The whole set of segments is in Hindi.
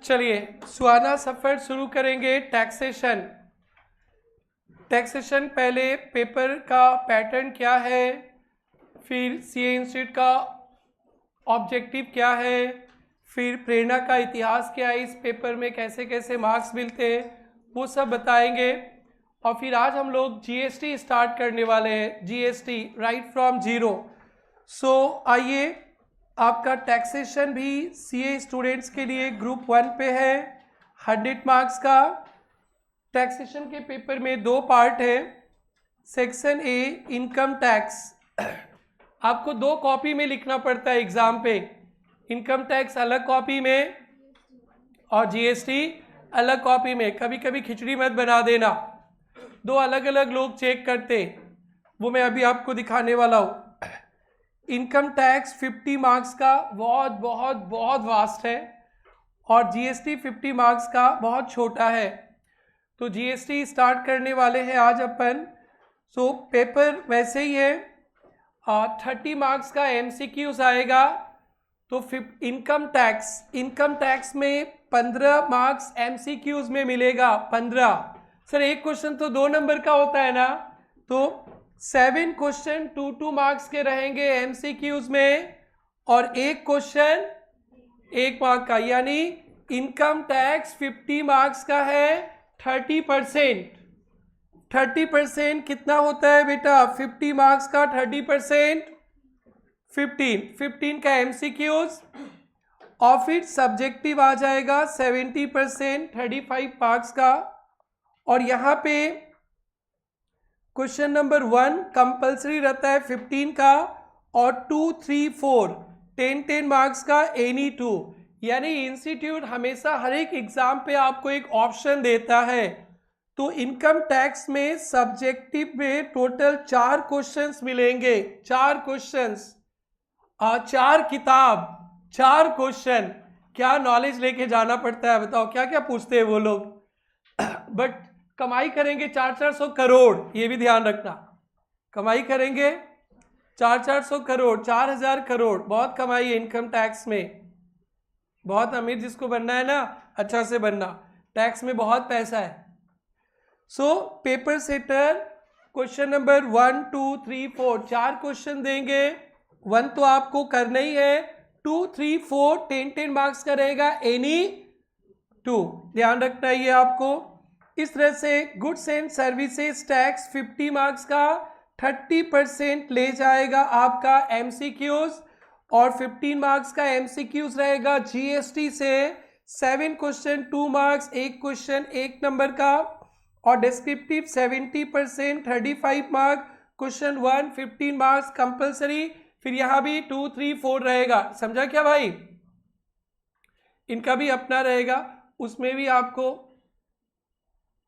चलिए सुहाना सफर शुरू करेंगे। टैक्सेशन। टैक्सेशन पहले पेपर का पैटर्न क्या है, फिर सीए इंस्टीट्यूट का ऑब्जेक्टिव क्या है, फिर प्रेरणा का इतिहास क्या है, इस पेपर में कैसे कैसे मार्क्स मिलते हैं वो सब बताएंगे। और फिर आज हम लोग जीएसटी स्टार्ट करने वाले हैं, जीएसटी राइट फ्रॉम जीरो। सो आइए, आपका टैक्सेशन भी सीए स्टूडेंट्स के लिए ग्रुप 1 पे है, 100 मार्क्स का। टैक्सेशन के पेपर में 2 पार्ट है। सेक्शन ए इनकम टैक्स, आपको 2 कॉपी में लिखना पड़ता है एग्जाम पे। इनकम टैक्स अलग कॉपी में और जीएसटी अलग कॉपी में। कभी कभी खिचड़ी मत बना देना, 2 अलग अलग लोग चेक करते, वो मैं अभी आपको दिखाने वाला हूँ। इनकम टैक्स 50 मार्क्स का बहुत बहुत बहुत वास्ट है और जीएसटी 50 मार्क्स का बहुत छोटा है। तो जीएसटी स्टार्ट करने वाले हैं आज अपन। सो पेपर वैसे ही है, 30 मार्क्स का एमसीक्यूज आएगा। तो इनकम टैक्स में 15 मार्क्स एमसीक्यूज में मिलेगा। 15 सर, एक क्वेश्चन तो 2 नंबर का होता है ना, तो 7 क्वेश्चन 2 मार्क्स के रहेंगे एमसीक्यूज में और एक क्वेश्चन 1 मार्क का। यानी इनकम टैक्स 50 मार्क्स का है। 30% कितना होता है बेटा? 50 मार्क्स का 30% 15 का एमसीक्यूज और फिर सब्जेक्टिव आ जाएगा 70% 35 मार्क्स का। और यहाँ पे क्वेश्चन नंबर 1 कंपल्सरी रहता है 15 का और 2, 3, 4 10 मार्क्स का एनी 2। यानी इंस्टीट्यूट हमेशा हर एक एग्जाम पे आपको एक ऑप्शन देता है। तो इनकम टैक्स में सब्जेक्टिव में टोटल 4 क्वेश्चंस मिलेंगे। 4 क्वेश्चंस, 4 किताब, 4 क्वेश्चन। क्या नॉलेज लेके जाना पड़ता है बताओ, क्या क्या पूछते हैं वो लोग। बट कमाई करेंगे 400 करोड़, ये भी ध्यान रखना। कमाई करेंगे 400 करोड़, 4000 करोड़, बहुत कमाई है इनकम टैक्स में। बहुत अमीर जिसको बनना है ना, अच्छा से बनना, टैक्स में बहुत पैसा है। So paper setter question number 1, 2, 3, 4 4 question देंगे। 1 तो आपको करना ही है, 2, 3, 4 10 मार्क्स का रहेगा एनी 2। ध्यान रखना है ये आपको। इस तरह से goods and services tax 50 marks का 30% ले जाएगा आपका एमसीक्यूज और 15 मार्क्स का एमसीक्यूज रहेगा जीएसटी से। 7 क्वेश्चन 2 मार्क्स, एक क्वेश्चन 1 नंबर का और descriptive 70% 35 mark. Question 1 15 marks compulsory. फिर यहां भी 2, 3, 4 रहेगा। समझा क्या भाई? इनका भी अपना रहेगा, उसमें भी आपको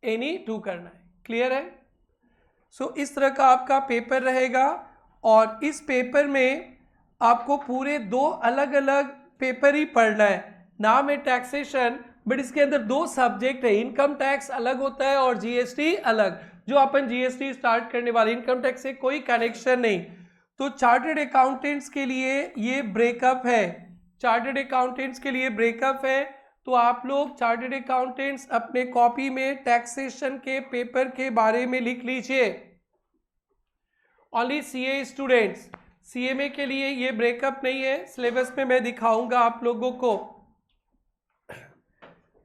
एनी 2 करना है। क्लियर है? सो इस तरह का आपका पेपर रहेगा और इस पेपर में आपको पूरे 2 अलग अलग पेपर ही पढ़ना है। नाम है टैक्सेशन, बट इसके अंदर 2 सब्जेक्ट है। इनकम टैक्स अलग होता है और जीएसटी अलग। जो अपन जीएसटी स्टार्ट करने वाले, इनकम टैक्स से कोई कनेक्शन नहीं। तो चार्टर्ड अकाउंटेंट्स के लिए ये ब्रेकअप है। चार्टर्ड अकाउंटेंट्स के लिए ब्रेकअप है। तो आप लोग चार्टर्ड अकाउंटेंट्स अपने कॉपी में टैक्सेशन के पेपर के बारे में लिख लीजिए। ओनली सीए स्टूडेंट्स, सीएमए के लिए ये ब्रेकअप नहीं है। सिलेबस में मैं दिखाऊंगा आप लोगों को।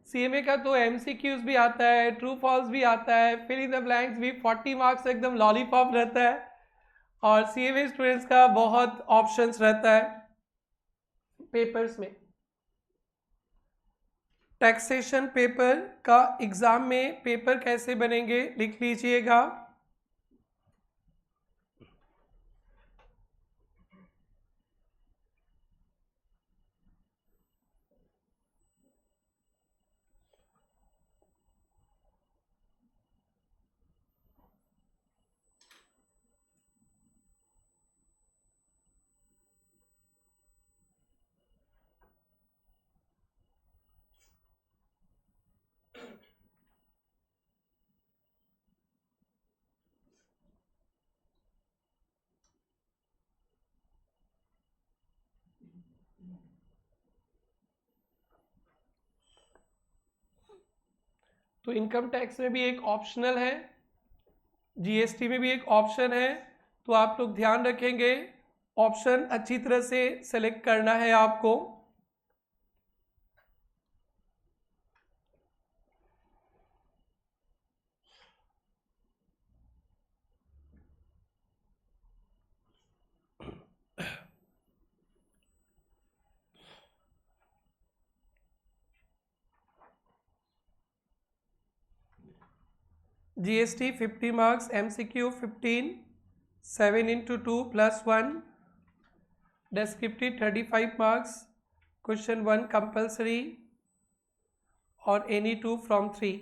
सीएमए का तो एमसीक्यूज भी आता है, ट्रू फॉल्स भी आता है, फिल इन द ब्लैंक्स भी। 40 मार्क्स एकदम लॉलीपॉप रहता है और सीएमए स्टूडेंट्स का बहुत ऑप्शंस रहता है पेपर्स में। टैक्सेशन पेपर का एग्जाम में पेपर कैसे बनेंगे लिख लीजिएगा। तो इनकम टैक्स में भी एक ऑप्शनल है, जीएसटी में भी एक ऑप्शन है, तो आप लोग ध्यान रखेंगे ऑप्शन अच्छी तरह से सेलेक्ट करना है आपको। GST 50 marks, MCQ 15, 7 into 2 plus 1, descriptive 35 marks, question 1 compulsory और एनी 2 from 3।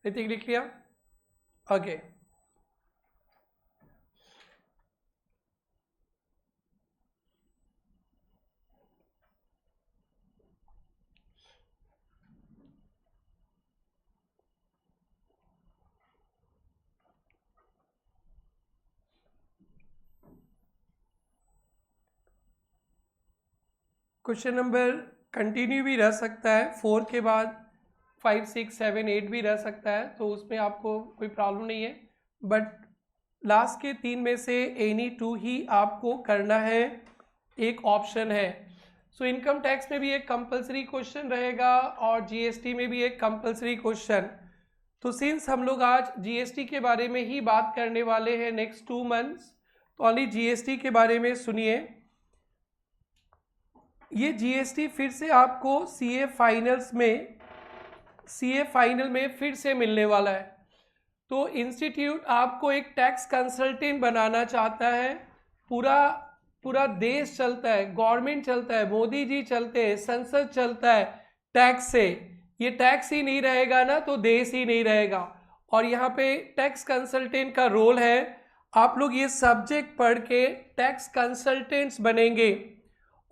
ऋतिक लिख लिया? ओके। क्वेश्चन नंबर कंटिन्यू भी रह सकता है, 4 के बाद 5, 6, 7, 8 भी रह सकता है, तो उसमें आपको कोई प्रॉब्लम नहीं है, बट लास्ट के 3 में से एनी 2 ही आपको करना है, एक ऑप्शन है। सो इनकम टैक्स में भी एक कंपलसरी क्वेश्चन रहेगा और जीएसटी में भी एक कंपलसरी क्वेश्चन। तो सिंस हम लोग आज जीएसटी के बारे में ही बात करने वाले हैं नेक्स्ट 2 मंथ्स, तो ओनली जीएसटी के बारे में सुनिए। ये जीएसटी फिर से आपको सीए फाइनल में फिर से मिलने वाला है। तो इंस्टीट्यूट आपको एक टैक्स कंसल्टेंट बनाना चाहता है। पूरा देश चलता है, गवर्नमेंट चलता है, मोदी जी चलते हैं, संसद चलता है टैक्स से। ये टैक्स ही नहीं रहेगा ना तो देश ही नहीं रहेगा। और यहाँ पे टैक्स कंसल्टेंट का रोल है, आप लोग ये सब्जेक्ट पढ़ के टैक्स कंसल्टेंट्स बनेंगे।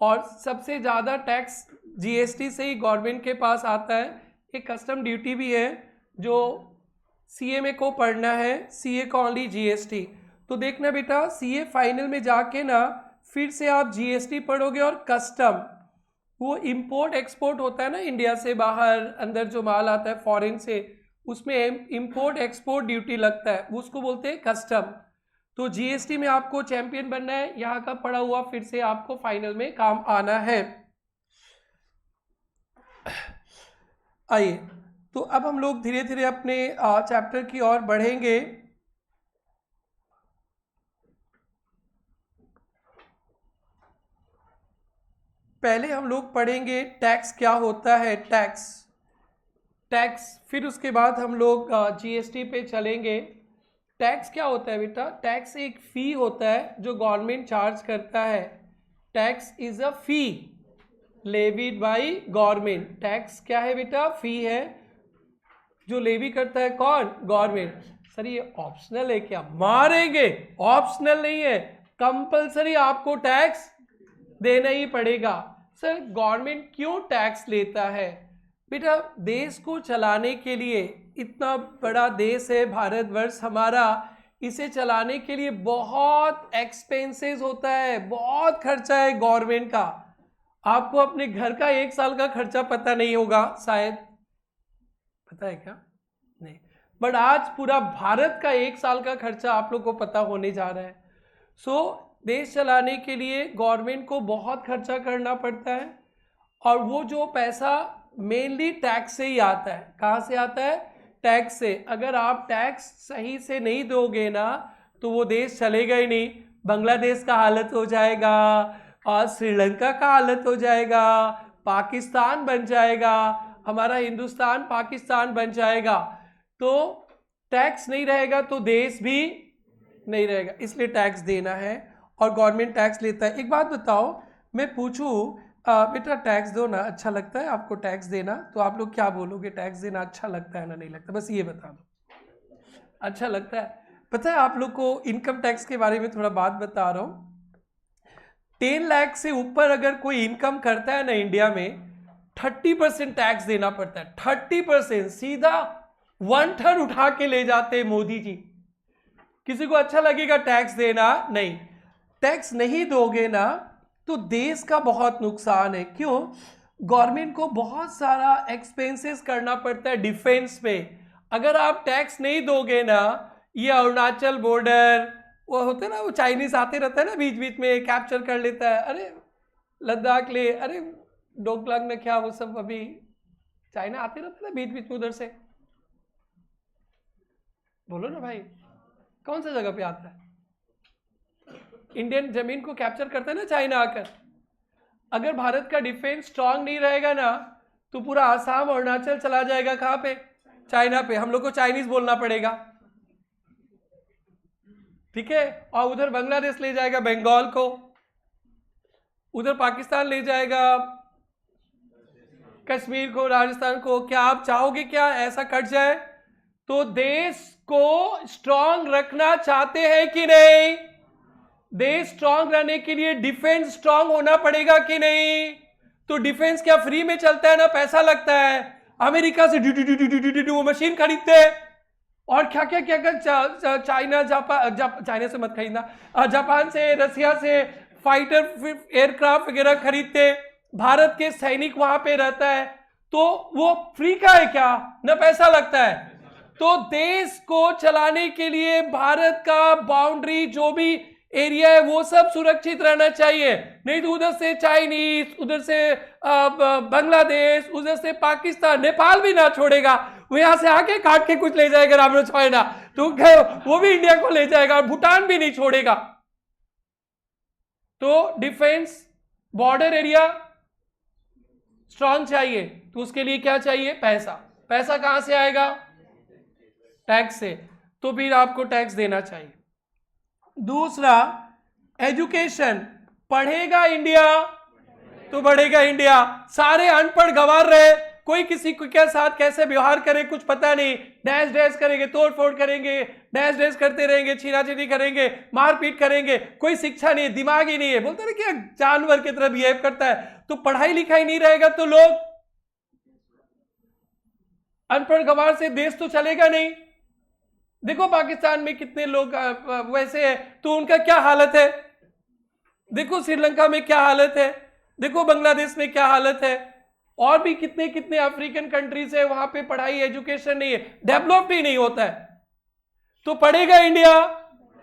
और सबसे ज़्यादा टैक्स जीएसटी से ही गवर्नमेंट के पास आता है। एक कस्टम ड्यूटी भी है जो सीए को पढ़ना है, सीए का ओनली जीएसटी। तो देखना बेटा, सीए फाइनल में जाके ना फिर से आप जीएसटी पढ़ोगे और कस्टम, वो इंपोर्ट एक्सपोर्ट होता है ना इंडिया से बाहर अंदर जो माल आता है फॉरेन से, उसमें इंपोर्ट एक्सपोर्ट ड्यूटी लगता है, उसको बोलते हैं कस्टम। तो जीएसटी में आपको चैंपियन बनना है, यहाँ का पढ़ा हुआ फिर से आपको फाइनल में काम आना है। आइए, तो अब हम लोग धीरे धीरे अपने चैप्टर की ओर बढ़ेंगे। पहले हम लोग पढ़ेंगे टैक्स क्या होता है, टैक्स, फिर उसके बाद हम लोग जीएसटी पे चलेंगे। टैक्स क्या होता है बेटा? टैक्स एक फी होता है जो गवर्नमेंट चार्ज करता है। Tax is a fee levied by government. Tax क्या है बेटा? फी है जो लेवी करता है कौन? गवर्नमेंट। सर ये ऑप्शनल है क्या? मारेंगे, ऑप्शनल नहीं है, कंपलसरी आपको टैक्स देना ही पड़ेगा। सर गवर्नमेंट क्यों टैक्स लेता है? बेटा देश को चलाने के लिए, इतना बड़ा देश है भारतवर्ष हमारा, इसे चलाने के लिए बहुत एक्सपेंसेस होता है, बहुत खर्चा है गवर्नमेंट का। आपको अपने घर का 1 साल का खर्चा पता नहीं होगा, शायद पता है क्या? नहीं, बट आज पूरा भारत का 1 साल का खर्चा आप लोग को पता होने जा रहा है। सो देश चलाने के लिए गवर्नमेंट को बहुत खर्चा करना पड़ता है, और वो जो पैसा मेनली टैक्स से ही आता है। कहाँ से आता है? टैक्स से। अगर आप टैक्स सही से नहीं दोगे ना तो वो देश चलेगा ही नहीं। बांग्लादेश का हालत हो जाएगा, और श्रीलंका का हालत हो जाएगा, पाकिस्तान बन जाएगा, हमारा हिंदुस्तान पाकिस्तान बन जाएगा। तो टैक्स नहीं रहेगा तो देश भी नहीं रहेगा, इसलिए टैक्स देना है और गवर्नमेंट टैक्स लेता है। एक बात बताओ, मैं पूछूं बेटा टैक्स दो ना, अच्छा लगता है आपको टैक्स देना? तो आप लोग क्या बोलोगे, टैक्स देना अच्छा लगता है ना नहीं लगता? बस ये बता दो। अच्छा लगता है। पता है आप लोग को इनकम टैक्स के बारे में थोड़ा बात बता रहा हूँ। 10 लाख से ऊपर अगर कोई इनकम करता है ना इंडिया में, 30% टैक्स देना पड़ता है। 30% सीधा 1/3 उठा के ले जाते मोदी जी। किसी को अच्छा लगेगा टैक्स देना? नहीं। टैक्स नहीं दोगे ना तो देश का बहुत नुकसान है। क्यों? गवर्नमेंट को बहुत सारा एक्सपेंसेस करना पड़ता है डिफेंस पे। अगर आप टैक्स नहीं दोगे ना, ये अरुणाचल बॉर्डर वो होते ना, वो चाइनीज आते रहता है ना बीच बीच में, कैप्चर कर लेता है। अरे लद्दाख ले, अरे डोकलाम में क्या, वो सब अभी चाइना आते रहता है ना बीच बीच में उधर से। बोलो ना भाई, कौन सा जगह पे आता है? इंडियन जमीन को कैप्चर करता है ना चाइना आकर। अगर भारत का डिफेंस स्ट्रांग नहीं रहेगा ना तो पूरा आसाम और अरुणाचल चला जाएगा कहां पे? चाइना पे। हम लोग को चाइनीज बोलना पड़ेगा, ठीक है? और उधर बांग्लादेश ले जाएगा बंगाल को, उधर पाकिस्तान ले जाएगा कश्मीर को, राजस्थान को। क्या आप चाहोगे क्या ऐसा कट जाए? तो देश को स्ट्रांग रखना चाहते हैं कि नहीं? देश स्ट्रांग रहने के लिए डिफेंस स्ट्रांग होना पड़ेगा कि नहीं? तो डिफेंस क्या फ्री में चलता है ना, पैसा लगता है। अमेरिका से वो मशीन खरीदते हैं और क्या क्या क्या क्या, चाइना जापान, चाइना से मत खरीदना, जापान से, रसिया से फाइटर एयरक्राफ्ट वगैरह खरीदते। भारत के सैनिक वहां पे रहता है, तो वो फ्री का है क्या? ना पैसा लगता है। तो देश को चलाने के लिए भारत का बाउंड्री जो भी एरिया है वो सब सुरक्षित रहना चाहिए। नहीं तो उधर से चाइनीज, उधर से बांग्लादेश, उधर से पाकिस्तान, नेपाल भी ना छोड़ेगा, वो यहां से आके काट के कुछ ले जाएगा रामनो चाइना, तो वो भी इंडिया को ले जाएगा, और भूटान भी नहीं छोड़ेगा। तो डिफेंस बॉर्डर एरिया स्ट्रांग चाहिए, तो उसके लिए क्या चाहिए? पैसा। पैसा कहां से आएगा? टैक्स से। तो फिर आपको टैक्स देना चाहिए। दूसरा, एजुकेशन। पढ़ेगा इंडिया तो बढ़ेगा इंडिया। सारे अनपढ़ गंवार रहे, कोई किसी के साथ कैसे व्यवहार करे कुछ पता नहीं, डैश डैश करेंगे, तोड़ फोड़ करेंगे, डैश डैश करते रहेंगे, छीनाछीनी करेंगे, मारपीट करेंगे, कोई शिक्षा नहीं, दिमाग ही नहीं है, बोलते ना कि जानवर की तरह बिहेव करता है। तो पढ़ाई लिखाई नहीं रहेगा तो लोग, अनपढ़ गंवार से देश तो चलेगा नहीं। देखो पाकिस्तान में कितने लोग वैसे है, तो उनका क्या हालत है। देखो श्रीलंका में क्या हालत है, देखो बांग्लादेश में क्या हालत है, और भी कितने कितने अफ्रीकन कंट्रीज है, वहां पे पढ़ाई एजुकेशन नहीं है, डेवलप ही नहीं होता है। तो पढ़ेगा इंडिया,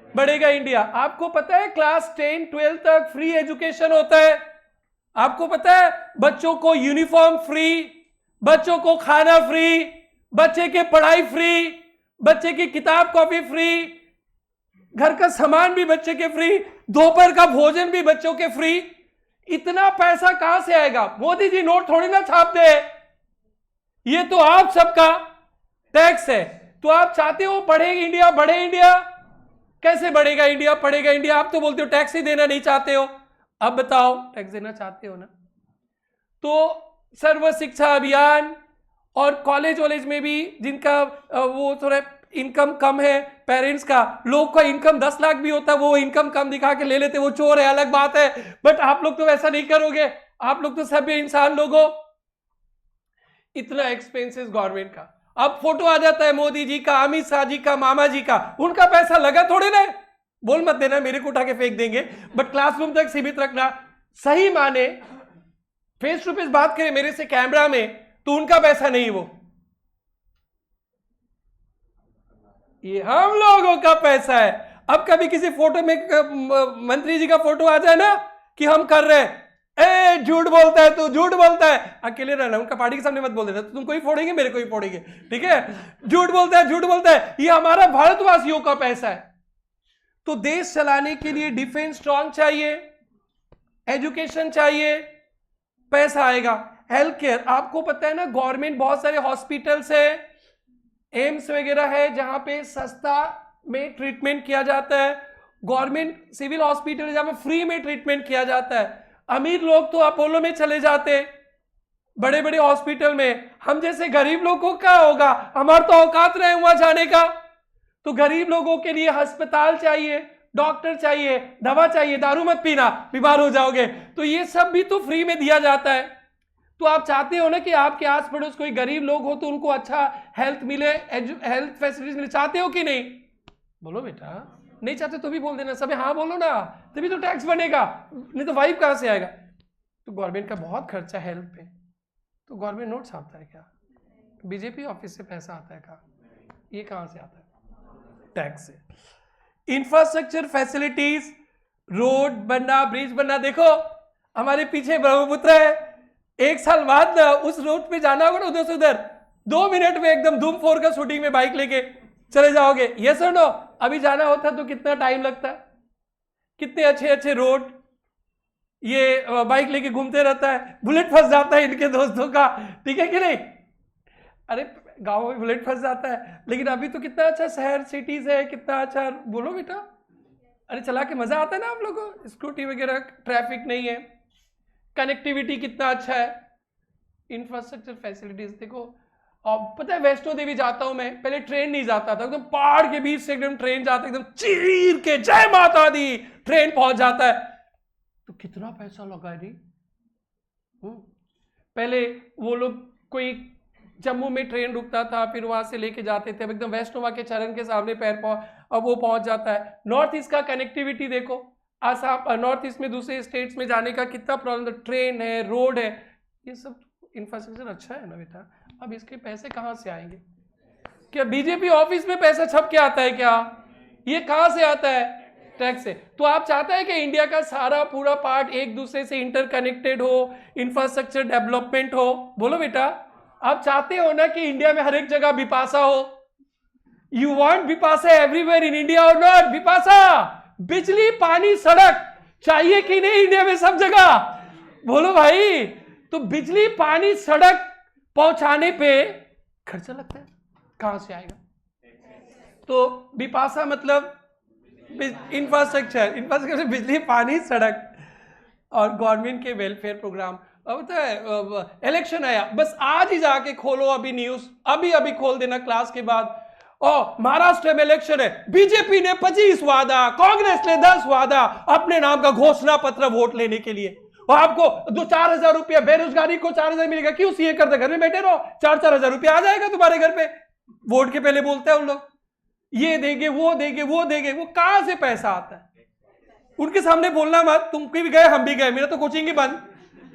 बढ़ेगा इंडिया। आपको पता है क्लास 10 12 तक फ्री एजुकेशन होता है। आपको पता है बच्चों को यूनिफॉर्म फ्री, बच्चों को खाना फ्री, बच्चे के पढ़ाई फ्री, बच्चे की किताब कॉपी फ्री, घर का सामान भी बच्चे के फ्री, दोपहर का भोजन भी बच्चों के फ्री। इतना पैसा कहां से आएगा? मोदी जी नोट थोड़ी ना छापते हैं, ये तो आप सबका टैक्स है। तो आप चाहते हो बढ़े इंडिया, बढ़े इंडिया। कैसे बढ़ेगा इंडिया, पढ़ेगा इंडिया? आप तो बोलते हो टैक्स ही देना नहीं चाहते हो। अब बताओ, टैक्स देना चाहते हो ना? तो सर्व शिक्षा अभियान और कॉलेज वॉलेज में भी जिनका वो थोड़ा इनकम कम है पेरेंट्स का, लोग का इनकम 10 लाख भी होता है, वो इनकम कम दिखा के ले लेते, वो चोर है, अलग बात है। बट आप लोग तो वैसा नहीं करोगे, आप लोग तो सभ्य इंसान लोग हो। इतना एक्सपेंसेस गवर्नमेंट का। अब फोटो आ जाता है मोदी जी का, अमित शाह जी का, मामा जी का, उनका पैसा लगा थोड़े ना। बोल मत देना मेरे को उठा के फेंक देंगे, बट क्लासरूम तक सीमित रखना। सही माने फेस टू फेस बात करें मेरे से कैमरा में, तो उनका पैसा नहीं, वो ये हम लोगों का पैसा है। अब कभी किसी फोटो में मंत्री जी का फोटो आ जाए ना कि हम कर रहे हैं, ए झूठ बोलता है, तू झूठ बोलता है। अकेले रहना, उनका पार्टी के सामने मत बोल देना, तुमको ही फोड़ेंगे, मेरे को ही फोड़ेंगे, ठीक है? झूठ बोलता है, झूठ बोलता है। ये हमारा भारतवासियों का पैसा है। तो देश चलाने के लिए डिफेंस स्ट्रांग चाहिए, एजुकेशन चाहिए, पैसा आएगा। हेल्थ केयर, आपको पता है ना गवर्नमेंट बहुत सारे हॉस्पिटल्स है, एम्स वगैरह है, जहां पे सस्ता में ट्रीटमेंट किया जाता है। गवर्नमेंट सिविल हॉस्पिटल जहां पे फ्री में ट्रीटमेंट किया जाता है। अमीर लोग तो अपोलो में चले जाते, बड़े बड़े हॉस्पिटल में। हम जैसे गरीब लोगों को क्या होगा, हमारा तो औकात रहे वहां जाने का। तो गरीब लोगों के लिए अस्पताल चाहिए, डॉक्टर चाहिए, दवा चाहिए। दारू मत पीना, बीमार हो जाओगे। तो ये सब भी तो फ्री में दिया जाता है। तो आप चाहते हो ना कि आपके आस पड़ोस कोई गरीब लोग हो तो उनको अच्छा हेल्थ मिले, हेल्थ फैसिलिटीज मिले, चाहते हो कि नहीं? बोलो बेटा, नहीं चाहते तो भी बोल देना, सब हाँ बोलो ना, तभी तो टैक्स बनेगा, नहीं तो वाइफ कहां से आएगा? तो गवर्नमेंट का बहुत खर्चा हेल्थ पे, तो गवर्नमेंट नोट छापता है क्या? बीजेपी ऑफिस से पैसा आता है कहाँ? ये कहां से आता है? टैक्स से। इंफ्रास्ट्रक्चर फैसिलिटीज, रोड बनना, ब्रिज बनना, देखो हमारे पीछे ब्रह्मपुत्र है, एक साल बाद ना उस रोड पे जाना होगा ना उधर से उधर, 2 मिनट में एकदम धूम 4 का शूटिंग में बाइक लेके चले जाओगे, यस और नो? अभी जाना होता तो कितना टाइम लगता है? कितने अच्छे अच्छे रोड, ये बाइक लेके घूमते रहता है, बुलेट फंस जाता है इनके दोस्तों का, ठीक है कि नहीं? अरे गांव में बुलेट फंस जाता है, लेकिन अभी तो कितना अच्छा शहर सिटीज है, कितना अच्छा, बोलो बेटा, अरे चला के मजा आता है ना आप लोगों को, स्कूटी वगैरह, ट्रैफिक नहीं है, कनेक्टिविटी कितना अच्छा है, इंफ्रास्ट्रक्चर फैसिलिटीज देखो। और पता है वैष्णो देवी जाता हूं मैं, पहले ट्रेन नहीं जाता था, एकदम पहाड़ के बीच से एकदम ट्रेन जाता है, एकदम चीर के जय माता दी ट्रेन पहुंच जाता है, तो कितना पैसा लगा नहीं? पहले वो लोग कोई जम्मू में ट्रेन रुकता था, फिर वहां से लेके जाते थे, अब एकदम वैष्णो मां के चरण के सामने पैर अब वो पहुंच जाता है। नॉर्थ ईस्ट का कनेक्टिविटी देखो, आसाम नॉर्थ ईस्ट में दूसरे स्टेट्स में जाने का कितना प्रॉब्लम, ट्रेन है, रोड है, ये सब इंफ्रास्ट्रक्चर अच्छा है ना बेटा। अब इसके पैसे कहां से आएंगे? क्या बीजेपी ऑफिस में पैसा छप के आता है क्या? ये कहां से आता है? टैक्स से। तो आप चाहते हैं कि इंडिया का सारा पूरा पार्ट एक दूसरे से इंटरकनेक्टेड हो, इंफ्रास्ट्रक्चर डेवलपमेंट हो? बोलो बेटा, आप चाहते हो ना कि इंडिया में हर एक जगह बिपाशा हो? You want Bipasha everywhere in India और नॉट? बिपाशा, बिजली, पानी, सड़क चाहिए कि नहीं इंडिया में सब जगह? बोलो भाई। तो बिजली, पानी, सड़क पहुंचाने पे खर्चा लगता है, कहां से आएगा? तो बिपाशा मतलब इंफ्रास्ट्रक्चर, बिजली, पानी, सड़क और गवर्नमेंट के वेलफेयर प्रोग्राम। अब पता है इलेक्शन आया, बस आज ही जाके खोलो अभी न्यूज, अभी खोल देना क्लास के बाद, महाराष्ट्र में इलेक्शन है, बीजेपी ने 25 वादा, कांग्रेस ने 10 वादा, अपने नाम का घोषणा पत्र वोट लेने के लिए, और आपको 2-4 हजार रुपया, बेरोजगारी को 4,000 मिलेगा, क्यों सीए करते, घर में बैठे रहो, 4-4 हजार रुपया आ जाएगा तुम्हारे घर पे। वोट के पहले बोलते हैं उन लोग, ये देंगे, वो देंगे, वो देंगे, वो कहां से पैसा आता है? उनके सामने बोलना मत, तुम भी गए, हम भी गए, मेरा तो कोचिंग ही बंद,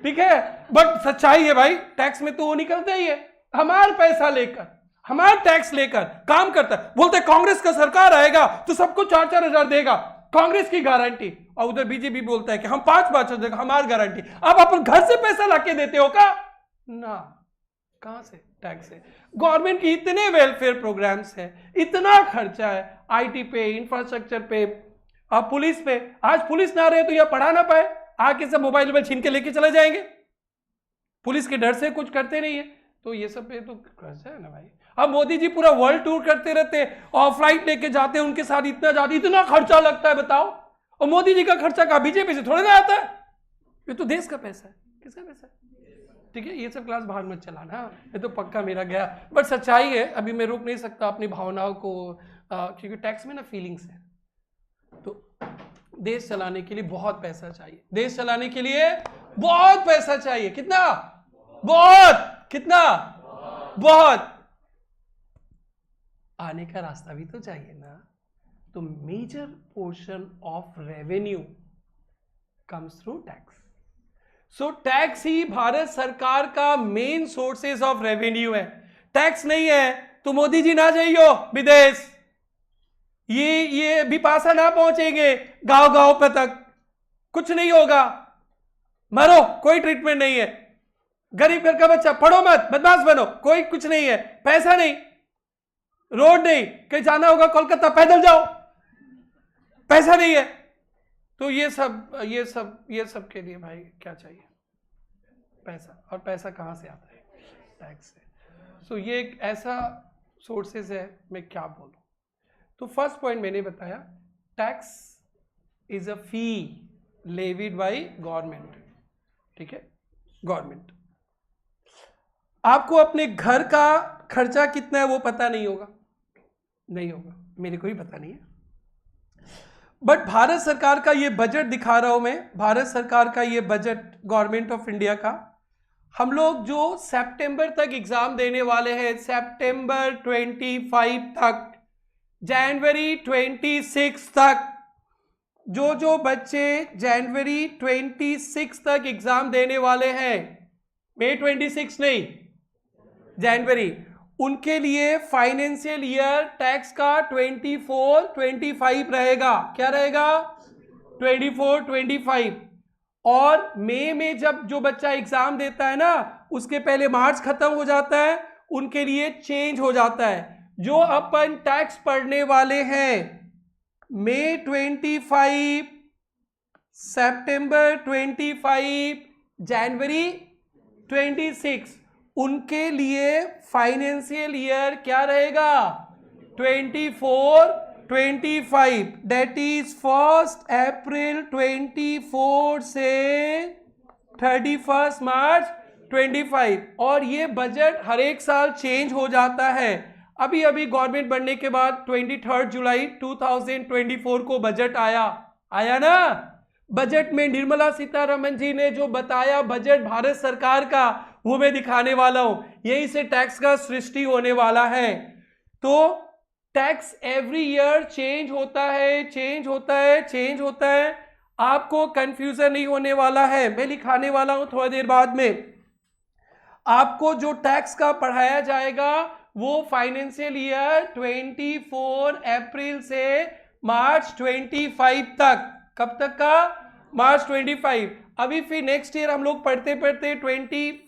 ठीक है, बट सच्चाई है भाई, टैक्स में तो वो निकलता ही है, हमारा पैसा लेकर, हमारा टैक्स लेकर काम करता है। बोलते कांग्रेस का सरकार आएगा तो सबको 4-4 हजार देगा, कांग्रेस की गारंटी, और उधर बीजेपी बोलता है कि हम 5-5 देगा, हमारी गारंटी। अब अपन घर से पैसा लाके देते हो का ना? कहां से? टैक्स से। गवर्नमेंट की इतने वेलफेयर प्रोग्राम्स है, इतना खर्चा है, आईटी पे, इंफ्रास्ट्रक्चर पे, अब पुलिस पे। आज पुलिस ना रहे तो यह पढ़ा ना पाए, आके सब मोबाइल छीन के लेके चले जाएंगे, पुलिस के डर से कुछ करते नहीं है, तो ये सब पे तो खर्चा है ना भाई। अब मोदी जी पूरा वर्ल्ड टूर करते रहते और फ्लाइट लेके जाते हैं, उनके साथ इतना खर्चा लगता है, बताओ। और मोदी जी का खर्चा कहा बीजेपी से थोड़ा ना आता है, ये तो देश का पैसा है। किसका पैसा है? ठीक है, ये सब क्लास बाहर मत चलाना, ये तो पक्का मेरा गया, बट सच्चाई है, अभी मैं रोक नहीं सकता अपनी भावनाओं को, क्योंकि टैक्स में ना फीलिंग्स है। तो देश चलाने के लिए बहुत पैसा चाहिए, देश चलाने के लिए बहुत पैसा चाहिए। कितना? बहुत। कितना? बहुत। आने का रास्ता भी तो चाहिए ना। तो major portion of revenue comes through tax. So tax ही भारत सरकार का मेन सोर्सेज ऑफ रेवेन्यू है। टैक्स नहीं है तो मोदी जी ना जाइयो विदेश, ये बिपाशा ना पहुंचेंगे गांव गांव पे तक, कुछ नहीं होगा, मरो, कोई ट्रीटमेंट नहीं है। गरीब घर का बच्चा, पढ़ो मत, बदमाश बनो, कोई कुछ नहीं है, पैसा नहीं, रोड नहीं, कहीं जाना होगा कोलकाता पैदल जाओ, पैसा नहीं है। तो ये सब के लिए भाई क्या चाहिए? पैसा। और पैसा कहां से आता है? टैक्स से। सो ये एक ऐसा सोर्सेज है, मैं क्या बोलूं। तो फर्स्ट पॉइंट मैंने बताया, tax is a fee levied by government. ठीक है, गवर्नमेंट। आपको अपने घर का खर्चा कितना है वो पता नहीं होगा, मेरे को भी पता नहीं है, बट भारत सरकार का ये बजट दिखा रहा हूं मैं, भारत सरकार का ये बजट गवर्नमेंट ऑफ इंडिया का, हम लोग जो सितंबर तक एग्जाम देने वाले हैं, सितंबर 25 तक, जनवरी 26 तक, जो बच्चे जनवरी 26 तक एग्जाम देने वाले हैं, मई 26 नहीं, जनवरी, उनके लिए फाइनेंशियल ईयर टैक्स का 24-25 रहेगा। क्या रहेगा? 24-25। और मई में जब जो बच्चा एग्जाम देता है ना, उसके पहले मार्च खत्म हो जाता है, उनके लिए चेंज हो जाता है। जो अपन टैक्स पढ़ने वाले हैं मई 25, सितंबर 25, जनवरी 26, उनके लिए फाइनेंशियल ईयर क्या रहेगा? 24-25, दैट इज 1 अप्रैल 24 से 31 मार्च 25। और ये बजट हर एक साल चेंज हो जाता है। अभी अभी गवर्नमेंट बनने के बाद 23 जुलाई 2024 को बजट आया ना। बजट में निर्मला सीतारमण जी ने जो बताया बजट भारत सरकार का, वो मैं दिखाने वाला हूं। यही से टैक्स का सृष्टि होने वाला है। तो टैक्स एवरी ईयर चेंज होता है। आपको कंफ्यूजन नहीं होने वाला है, मैं लिखाने वाला हूं थोड़ी देर बाद में। आपको जो टैक्स का पढ़ाया जाएगा वो फाइनेंशियल ईयर 24 अप्रैल से मार्च 25 तक। कब तक का? मार्च 25। अभी फिर नेक्स्ट ईयर हम लोग पढ़ते 20,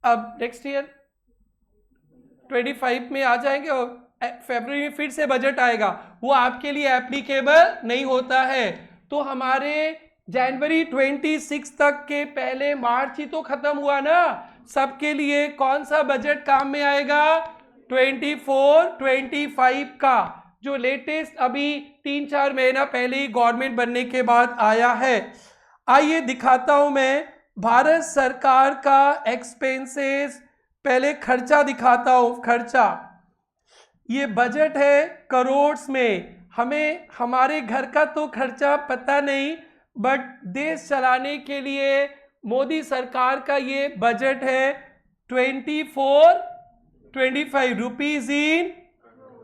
अब नेक्स्ट ईयर 25 में आ जाएंगे और फरवरी में फिर से बजट आएगा। वो आपके लिए एप्लीकेबल नहीं होता है। तो हमारे जनवरी 26 तक के पहले मार्च ही तो खत्म हुआ ना। सबके लिए कौन सा बजट काम में आएगा? 24-25 का, जो लेटेस्ट अभी 3-4 महीना पहले ही गवर्नमेंट बनने के बाद आया है। आइए दिखाता हूं मैं भारत सरकार का एक्सपेंसेस। पहले खर्चा दिखाता हूं। खर्चा, ये बजट है करोड़ में। हमें हमारे घर का तो खर्चा पता नहीं, बट देश चलाने के लिए मोदी सरकार का ये बजट है 24-25 रुपीज इन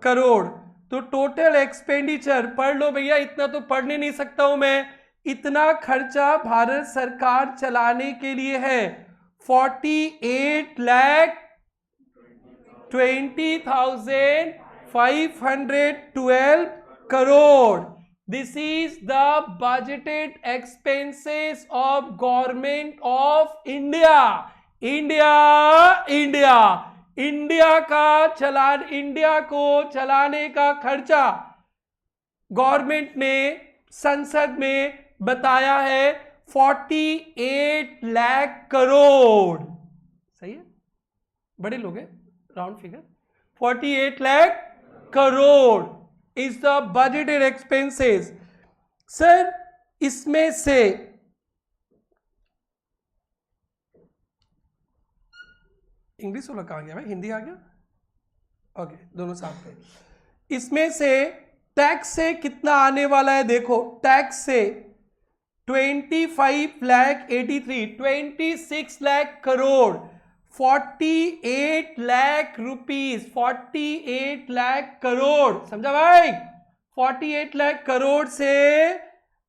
करोड़। तो टोटल एक्सपेंडिचर पढ़ लो भैया, इतना तो पढ़ नहीं सकता हूं मैं। इतना खर्चा भारत सरकार चलाने के लिए है 48,20,512 crore. This is the budgeted expenses of government of India. India को चलाने का खर्चा गवर्नमेंट ने संसद में बताया है 48 लाख करोड़। सही है, बड़े लोग हैं, round figure. 48 lakh crore is the budgeted expenses. Sir इसमें से इंग्लिश वाला कहाँ गया भाई, हिंदी आ गया? ओके, दोनों साथ में। इसमें से टैक्स से कितना आने वाला है? देखो, टैक्स से 25 लाख 26 लाख करोड़, 48 लाख रुपीस, 48 लाख करोड़। समझा भाई? 48 लाख करोड़ से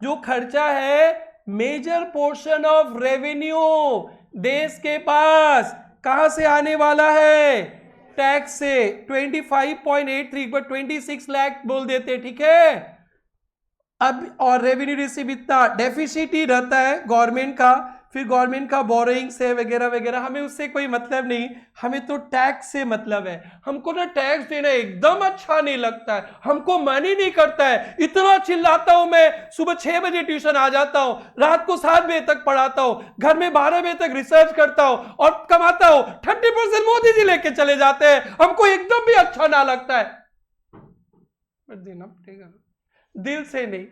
जो खर्चा है, मेजर पोर्शन ऑफ रेवेन्यू देश के पास कहां से आने वाला है? टैक्स से। 25.83 पर 26 लाख बोल देते, ठीक है। अब और रेवेन्यू रिसीव इतना डेफिसिट ही रहता है गवर्नमेंट का। फिर गवर्नमेंट का बोरोइंग से वगैरह वगैरह, हमें उससे कोई मतलब नहीं, हमें तो टैक्स से मतलब है। हमको ना टैक्स देना एकदम अच्छा नहीं लगता है, हमको मन ही नहीं करता है। इतना चिल्लाता हूं मैं, सुबह 6 बजे ट्यूशन आ जाता हूं, रात को 7 बजे तक पढ़ाता हूं, घर में 12 बजे तक रिसर्च करता हूं और कमाता हूं। 30% मोदी जी लेके चले जाते हैं, हमको एकदम भी अच्छा ना लगता है। देना पड़ेगा, दिल से नहीं,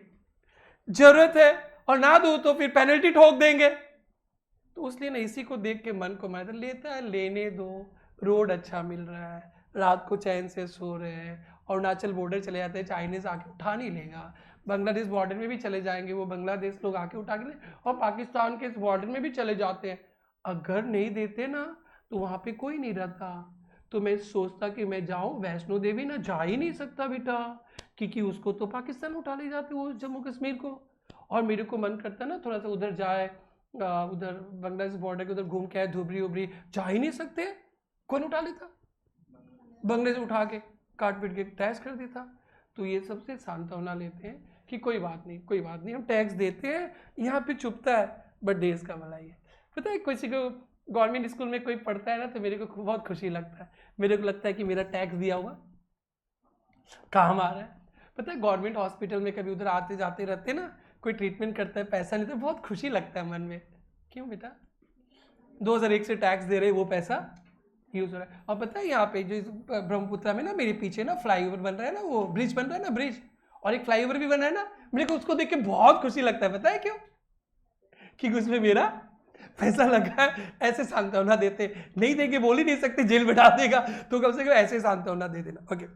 जरूरत है और ना दो तो फिर पेनल्टी ठोक देंगे। तो इसलिए ना इसी को देख के मन को मैं लेता है, लेने दो, रोड अच्छा मिल रहा है, रात को चैन से सो रहे हैं। अरुणाचल बॉर्डर चले जाते हैं, चाइनीज आके उठा नहीं लेगा। बांग्लादेश बॉर्डर में भी चले जाएंगे, वो बांग्लादेश लोग आके उठा के ले, और पाकिस्तान के बॉर्डर में भी चले जाते हैं। अगर नहीं देते ना तो वहाँ पे कोई नहीं रहता। तो मैं सोचता कि मैं जाऊँ वैष्णो देवी, ना जा ही नहीं सकता बेटा, क्योंकि उसको तो पाकिस्तान उठा ले जाते वो जम्मू कश्मीर को। और मेरे को मन करता ना थोड़ा सा उधर जाए, उधर बांग्लादेश बॉर्डर के उधर घूम के आए, धुबरी उबरी, जा ही नहीं सकते, कौन उठा लेता, बांग्लादेश उठा के काट पीट के टैक्स कर देता। तो ये सबसे सांत्वना लेते हैं कि कोई बात नहीं, कोई बात नहीं, हम टैक्स देते हैं, यहाँ पे चुभता है बट देश का भलाई है। पता है किसी को गवर्नमेंट स्कूल में कोई पढ़ता है ना तो मेरे को बहुत खुशी लगता है, मेरे को लगता है कि मेरा टैक्स दिया हुआ काम आ रहा है। पता है गवर्नमेंट हॉस्पिटल में कभी उधर आते जाते रहते ना, कोई ट्रीटमेंट करता है, पैसा नहीं तो बहुत खुशी लगता है मन में, क्यों बेटा 2001 से टैक्स दे रहे, वो पैसा यूज हो रहा है। और पता है यहाँ पे जो ब्रह्मपुत्रा में ना मेरे पीछे ना फ्लाईओवर बन रहा है ना, वो ब्रिज बन रहा है ना, ब्रिज, और एक फ्लाईओवर भी बन रहा है ना, मेरे को उसको देख के बहुत खुशी लगता है। पता है क्यों? क्योंकि उसमें मेरा पैसा लगा है। ऐसे सांत्वना देते, नहीं देंगे बोल ही नहीं सकते, जेल बैठा देगा, तो कम से कम ऐसे सांत्वना दे देना। ओके,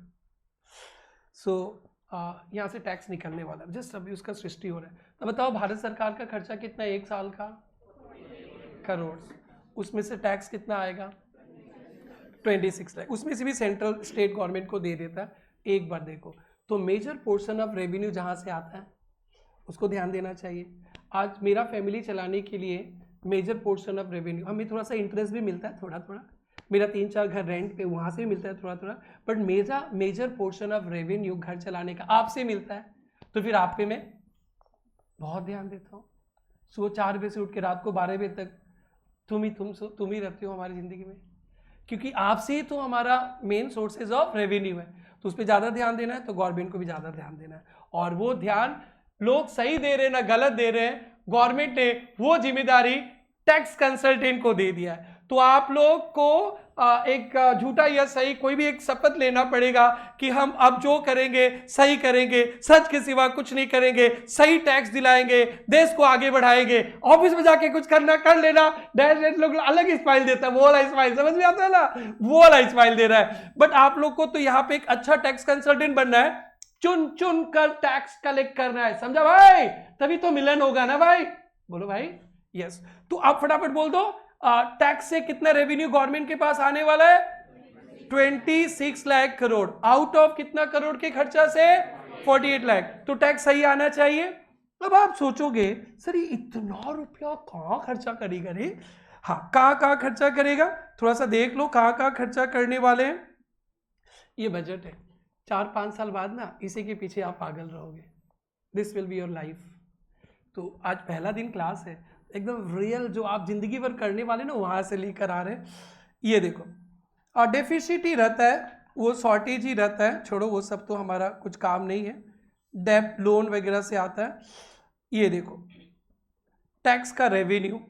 सो यहाँ से टैक्स निकलने वाला है, जस्ट अभी उसका सृष्टि हो रहा है। तो बताओ भारत सरकार का खर्चा कितना है एक साल का? करोड़। उसमें से टैक्स कितना आएगा? 26 लाख। उसमें से भी सेंट्रल स्टेट गवर्नमेंट को दे देता है। एक बार देखो तो मेजर पोर्शन ऑफ रेवेन्यू जहाँ से आता है उसको ध्यान देना चाहिए। आज मेरा फैमिली चलाने के लिए मेजर पोर्शन ऑफ रेवेन्यू, हमें थोड़ा सा इंटरेस्ट भी मिलता है, थोड़ा थोड़ा, मेरा 3-4 घर रेंट पे, वहाँ से भी मिलता है थोड़ा थोड़ा, but major portion of revenue घर चलाने का आपसे मिलता है। तो फिर आप पे मैं बहुत ध्यान देता हूँ। सुबह 4 बजे से उठ के रात को 12 बजे तक तुम ही रहते हो हमारी ज़िंदगी में, क्योंकि आपसे ही तो हमारा मेन सोर्सेज ऑफ रेवेन्यू है। तो उस पर ज़्यादा ध्यान देना है, तो गवर्नमेंट को भी ज़्यादा ध्यान देना है। और वो ध्यान लोग सही दे रहे हैं ना गलत दे रहे हैं, गवर्नमेंट ने वो जिम्मेदारी टैक्स कंसल्टेंट को दे दिया है। तो आप लोग को एक झूठा या सही कोई भी एक शपथ लेना पड़ेगा कि हम अब जो करेंगे सही करेंगे, सच के सिवा कुछ नहीं करेंगे, सही टैक्स दिलाएंगे, देश को आगे बढ़ाएंगे। ऑफिस में जाके कुछ करना कर लेना, डैश लोग अलग स्माइल देता है, वो वाला स्माइल समझ में आता है ना, वो वाला स्माइल दे रहा है। बट आप लोग को तो यहाँ पे एक अच्छा टैक्स कंसल्टेंट बनना है, चुन चुन कर टैक्स कलेक्ट करना है, समझा भाई? तभी तो मिलन होगा ना भाई, बोलो भाई यस। तो आप फटाफट बोल दो टैक्स से कितना रेवेन्यू गवर्नमेंट के पास आने वाला है? 26 लाख करोड़। आउट ऑफ कितना करोड़ के खर्चा से? 48 लाख। तो टैक्स सही आना चाहिए। अब आप सोचोगे सर ये इतना रुपया कहाँ खर्चा करेगा रे? हाँ, कहाँ खर्चा करेगा थोड़ा सा देख लो, कहाँ खर्चा करने वाले हैं। ये बजट है, 4-5 साल बाद ना इसी के पीछे आप पागल रहोगे। This will be your life. तो आज पहला दिन क्लास है, एकदम रियल जो आप जिंदगी भर करने वाले ना वहाँ से लेकर आ रहे हैं। ये देखो और डेफिसिट ही रहता है, वो शॉर्टेज ही रहता है, छोड़ो वो सब तो हमारा कुछ काम नहीं है, डेब्ट लोन वगैरह से आता है। ये देखो टैक्स का रेवेन्यू,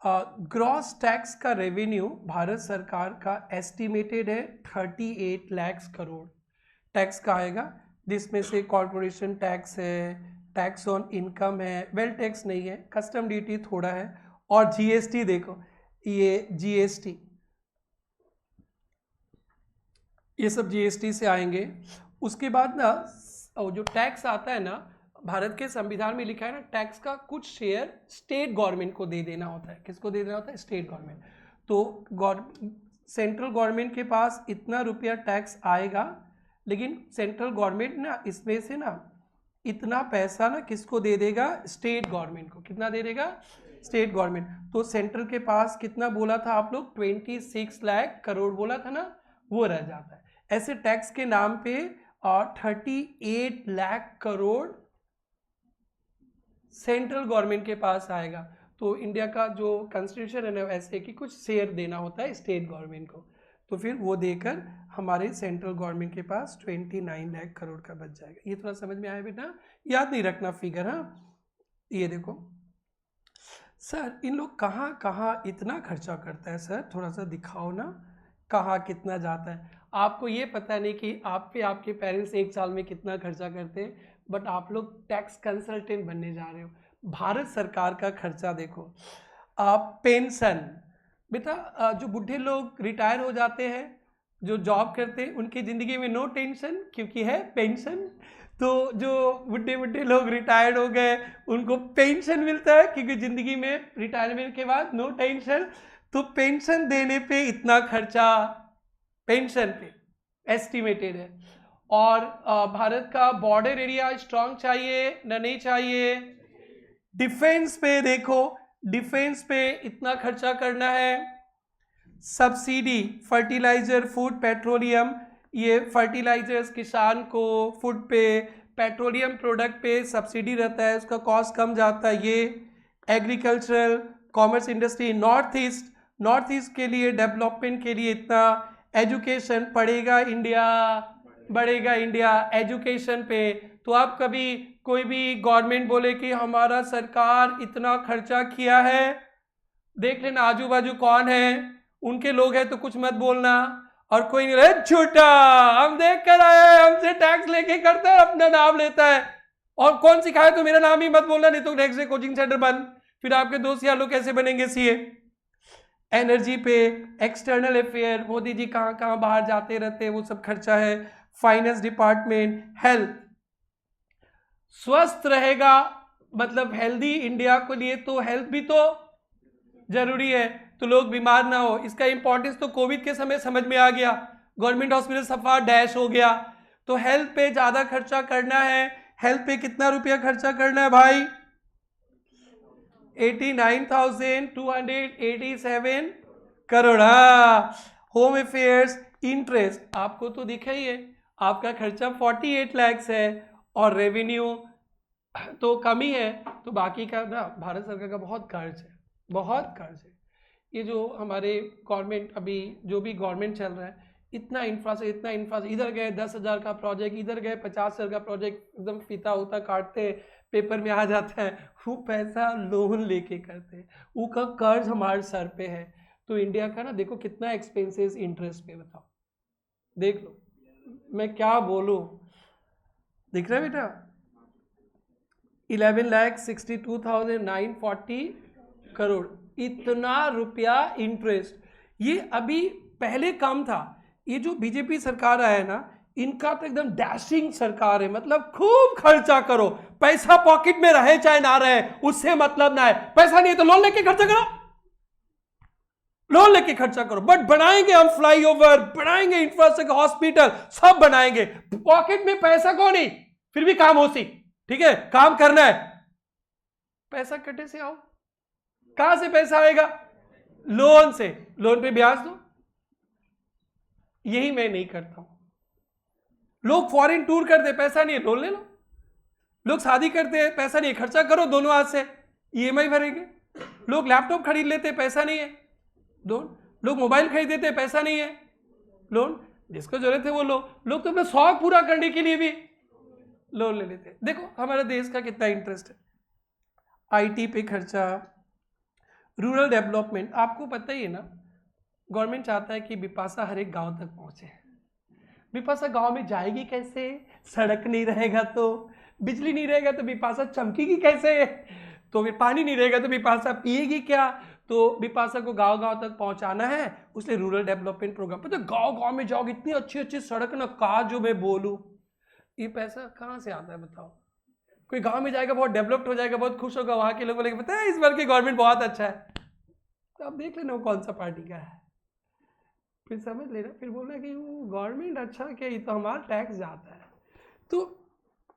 ग्रॉस टैक्स का रेवेन्यू भारत सरकार का एस्टिमेटेड है 38 लाख करोड़ टैक्स का आएगा, जिसमें से कॉर्पोरेशन टैक्स है, टैक्स ऑन इनकम है, वेल टैक्स नहीं है, कस्टम ड्यूटी थोड़ा है, और जीएसटी देखो, ये जीएसटी, ये सब जीएसटी से आएंगे। उसके बाद ना जो टैक्स आता है ना, भारत के संविधान में लिखा है ना, टैक्स का कुछ शेयर स्टेट गवर्नमेंट को दे देना होता है। किसको दे देना होता है? State government. तो सेंट्रल गवर्नमेंट के पास इतना रुपया टैक्स आएगा, लेकिन सेंट्रल गवर्नमेंट ना इसमें से ना इतना पैसा ना किसको दे देगा? स्टेट गवर्नमेंट को। कितना दे देगा? State government. तो सेंट्रल के पास कितना बोला था आप लोग? 26 लाख करोड़ बोला था ना, वो रह जाता है। ऐसे टैक्स के नाम पे 38 लाख करोड़ सेंट्रल गवर्नमेंट के पास आएगा। तो इंडिया का जो कॉन्स्टिट्यूशन है ना ऐसे कि कुछ शेयर देना होता है स्टेट गवर्नमेंट को, तो फिर वो देकर हमारे सेंट्रल गवर्नमेंट के पास 29 लाख करोड़ का बच जाएगा। ये थोड़ा समझ में आया बेटा? याद नहीं रखना फिगर। हाँ, ये देखो सर इन लोग कहाँ इतना खर्चा करता है सर, थोड़ा सा दिखाओ ना, कहाँ कितना जाता है। आपको ये पता नहीं कि आप पे आपके पेरेंट्स एक साल में कितना खर्चा करते हैं, बट आप लोग टैक्स कंसल्टेंट बनने जा रहे हो। भारत सरकार का खर्चा देखो, आप पेंशन, बेटा जो बूढ़े लोग रिटायर हो जाते हैं, जो जॉब करते हैं, उनकी ज़िंदगी में नो टेंशन, क्योंकि है पेंशन। तो जो बुढ़े बुढ़े लोग रिटायर्ड हो गए उनको पेंशन मिलता है, क्योंकि जिंदगी में रिटायरमेंट के बाद नो टेंशन, तो पेंशन देने पे इतना खर्चा पेंशन पे एस्टिमेटेड है। और भारत का बॉर्डर एरिया स्ट्रांग चाहिए ना, नहीं चाहिए। डिफेंस पे देखो, डिफेंस पे इतना खर्चा करना है। सब्सिडी फर्टिलाइजर, फूड, पेट्रोलियम, ये फर्टिलाइजर्स किसान को फूड पे, पेट्रोलियम प्रोडक्ट पे सब्सिडी रहता है, उसका कॉस्ट कम जाता है। ये agricultural, commerce, industry, north east के लिए डेवलपमेंट के लिए इतना। एजुकेशन, पढ़ेगा इंडिया बढ़ेगा इंडिया, एजुकेशन पे। तो आप कभी कोई भी गवर्नमेंट बोले कि हमारा सरकार इतना खर्चा किया है, देख लेना आजू बाजू कौन है, उनके लोग हैं तो कुछ मत बोलना। और कोई नहीं रहे झूठा, हम देख कर आए, हमसे टैक्स लेके करता है, अपना नाम लेता है। और कौन सिखाए तो मेरा नाम ही मत बोलना, नहीं तो टैक्स से कोचिंग सेंटर बंद, फिर आपके दोस्त यार लोग कैसे बनेंगे सीए। एनर्जी पे, एक्सटर्नल अफेयर, मोदी जी कहाँ कहाँ बाहर जाते रहते हैं, वो सब खर्चा है। फाइनेंस डिपार्टमेंट, हेल्थ, स्वस्थ रहेगा मतलब हेल्दी इंडिया के लिए तो हेल्थ भी तो जरूरी है, तो लोग बीमार ना हो। इसका इंपॉर्टेंस तो कोविड के समय समझ में आ गया, गवर्नमेंट हॉस्पिटल सफा डैश हो गया। तो हेल्थ पे ज्यादा खर्चा करना है। हेल्थ पे कितना रुपया खर्चा करना है भाई? 89,287 करोड़। होम अफेयर्स, इंटरेस्ट आपको तो दिखा ही है, आपका खर्चा 48 लाख है और रेवेन्यू तो कम ही है। तो बाकी का ना भारत सरकार का बहुत कर्ज है, बहुत कर्ज है। ये जो हमारे गवर्नमेंट अभी जो भी गवर्नमेंट चल रहा है, इतना इंफ्रास्ट्रक्चर, इधर गए 10,000 का प्रोजेक्ट, इधर गए 50,000 का प्रोजेक्ट, एकदम फीता उता काटते पेपर में आ जाता है, वो पैसा लोन लेके करते हैं, वो का कर्ज हमारे सर पे है। तो इंडिया का ना देखो कितना एक्सपेंसेस इंटरेस्ट पे, बताओ देख लो, मैं क्या बोलूं। दिख रहा है बेटा? 11,62,940 करोड़, इतना रुपया इंटरेस्ट। ये अभी पहले कम था, ये जो बीजेपी सरकार आया है ना, इनका तो एकदम डैशिंग सरकार है, मतलब खूब खर्चा करो, पैसा पॉकेट में रहे चाहे ना रहे उससे मतलब ना है। पैसा नहीं है तो लोन लेके खर्चा करो, लोन लेके खर्चा करो, बट बनाएंगे हम फ्लाईओवर, बनाएंगे इंफ्रास्ट्रक्चर, हॉस्पिटल, सब बनाएंगे। पॉकेट में पैसा कौन नहीं, फिर भी काम होती, ठीक है, काम करना है, पैसा कटे से आओ, कहां से पैसा आएगा? लोन से, लोन पे ब्याज दो। यही मैं नहीं करता हूं। लोग फॉरेन टूर करते, पैसा नहीं है, लोन ले लो। लोग शादी करते हैं, पैसा नहीं है, खर्चा करो दोनों हाथ से, ईएमआई भरेंगे। लोग लैपटॉप खरीद लेते, पैसा नहीं है, लोन। लोग मोबाइल खरीद देते, पैसा नहीं है, लोन। जिसको जरूरत है वो लो। लोग तो अपना शौक पूरा करने के लिए भी लोन ले लेते हैं। देखो हमारे देश का कितना इंटरेस्ट है, आईटी पे खर्चा, रूरल डेवलपमेंट। आपको पता ही है ना, गवर्नमेंट चाहता है कि बिपाशा हर एक गांव तक पहुंचे। बिपाशा गांव में जाएगी कैसे? सड़क नहीं रहेगा तो, बिजली नहीं रहेगा तो बिपाशा चमकेगी कैसे? तो फिर पानी नहीं रहेगा तो बिपाशा पिएगी क्या? तो बिपाशा को गांव गांव तक पहुंचाना है, उसलिए रूरल डेवलपमेंट प्रोग्राम। पता गांव गांव में जाओगे, इतनी अच्छी अच्छी सड़क ना, का जो मैं बोलूं, ये पैसा कहां से आता है बताओ? कोई गांव में जाएगा, बहुत डेवलप्ड हो जाएगा, बहुत खुश होगा, वहां के लोग बोलेंगे पता है इस बार की गवर्नमेंट बहुत अच्छा है, तो अब देख लेना वो कौन सा पार्टी का है, फिर समझ लेना, फिर बोलना कि वो गवर्नमेंट अच्छा क्या, ये तो हमारा टैक्स जाता है। तो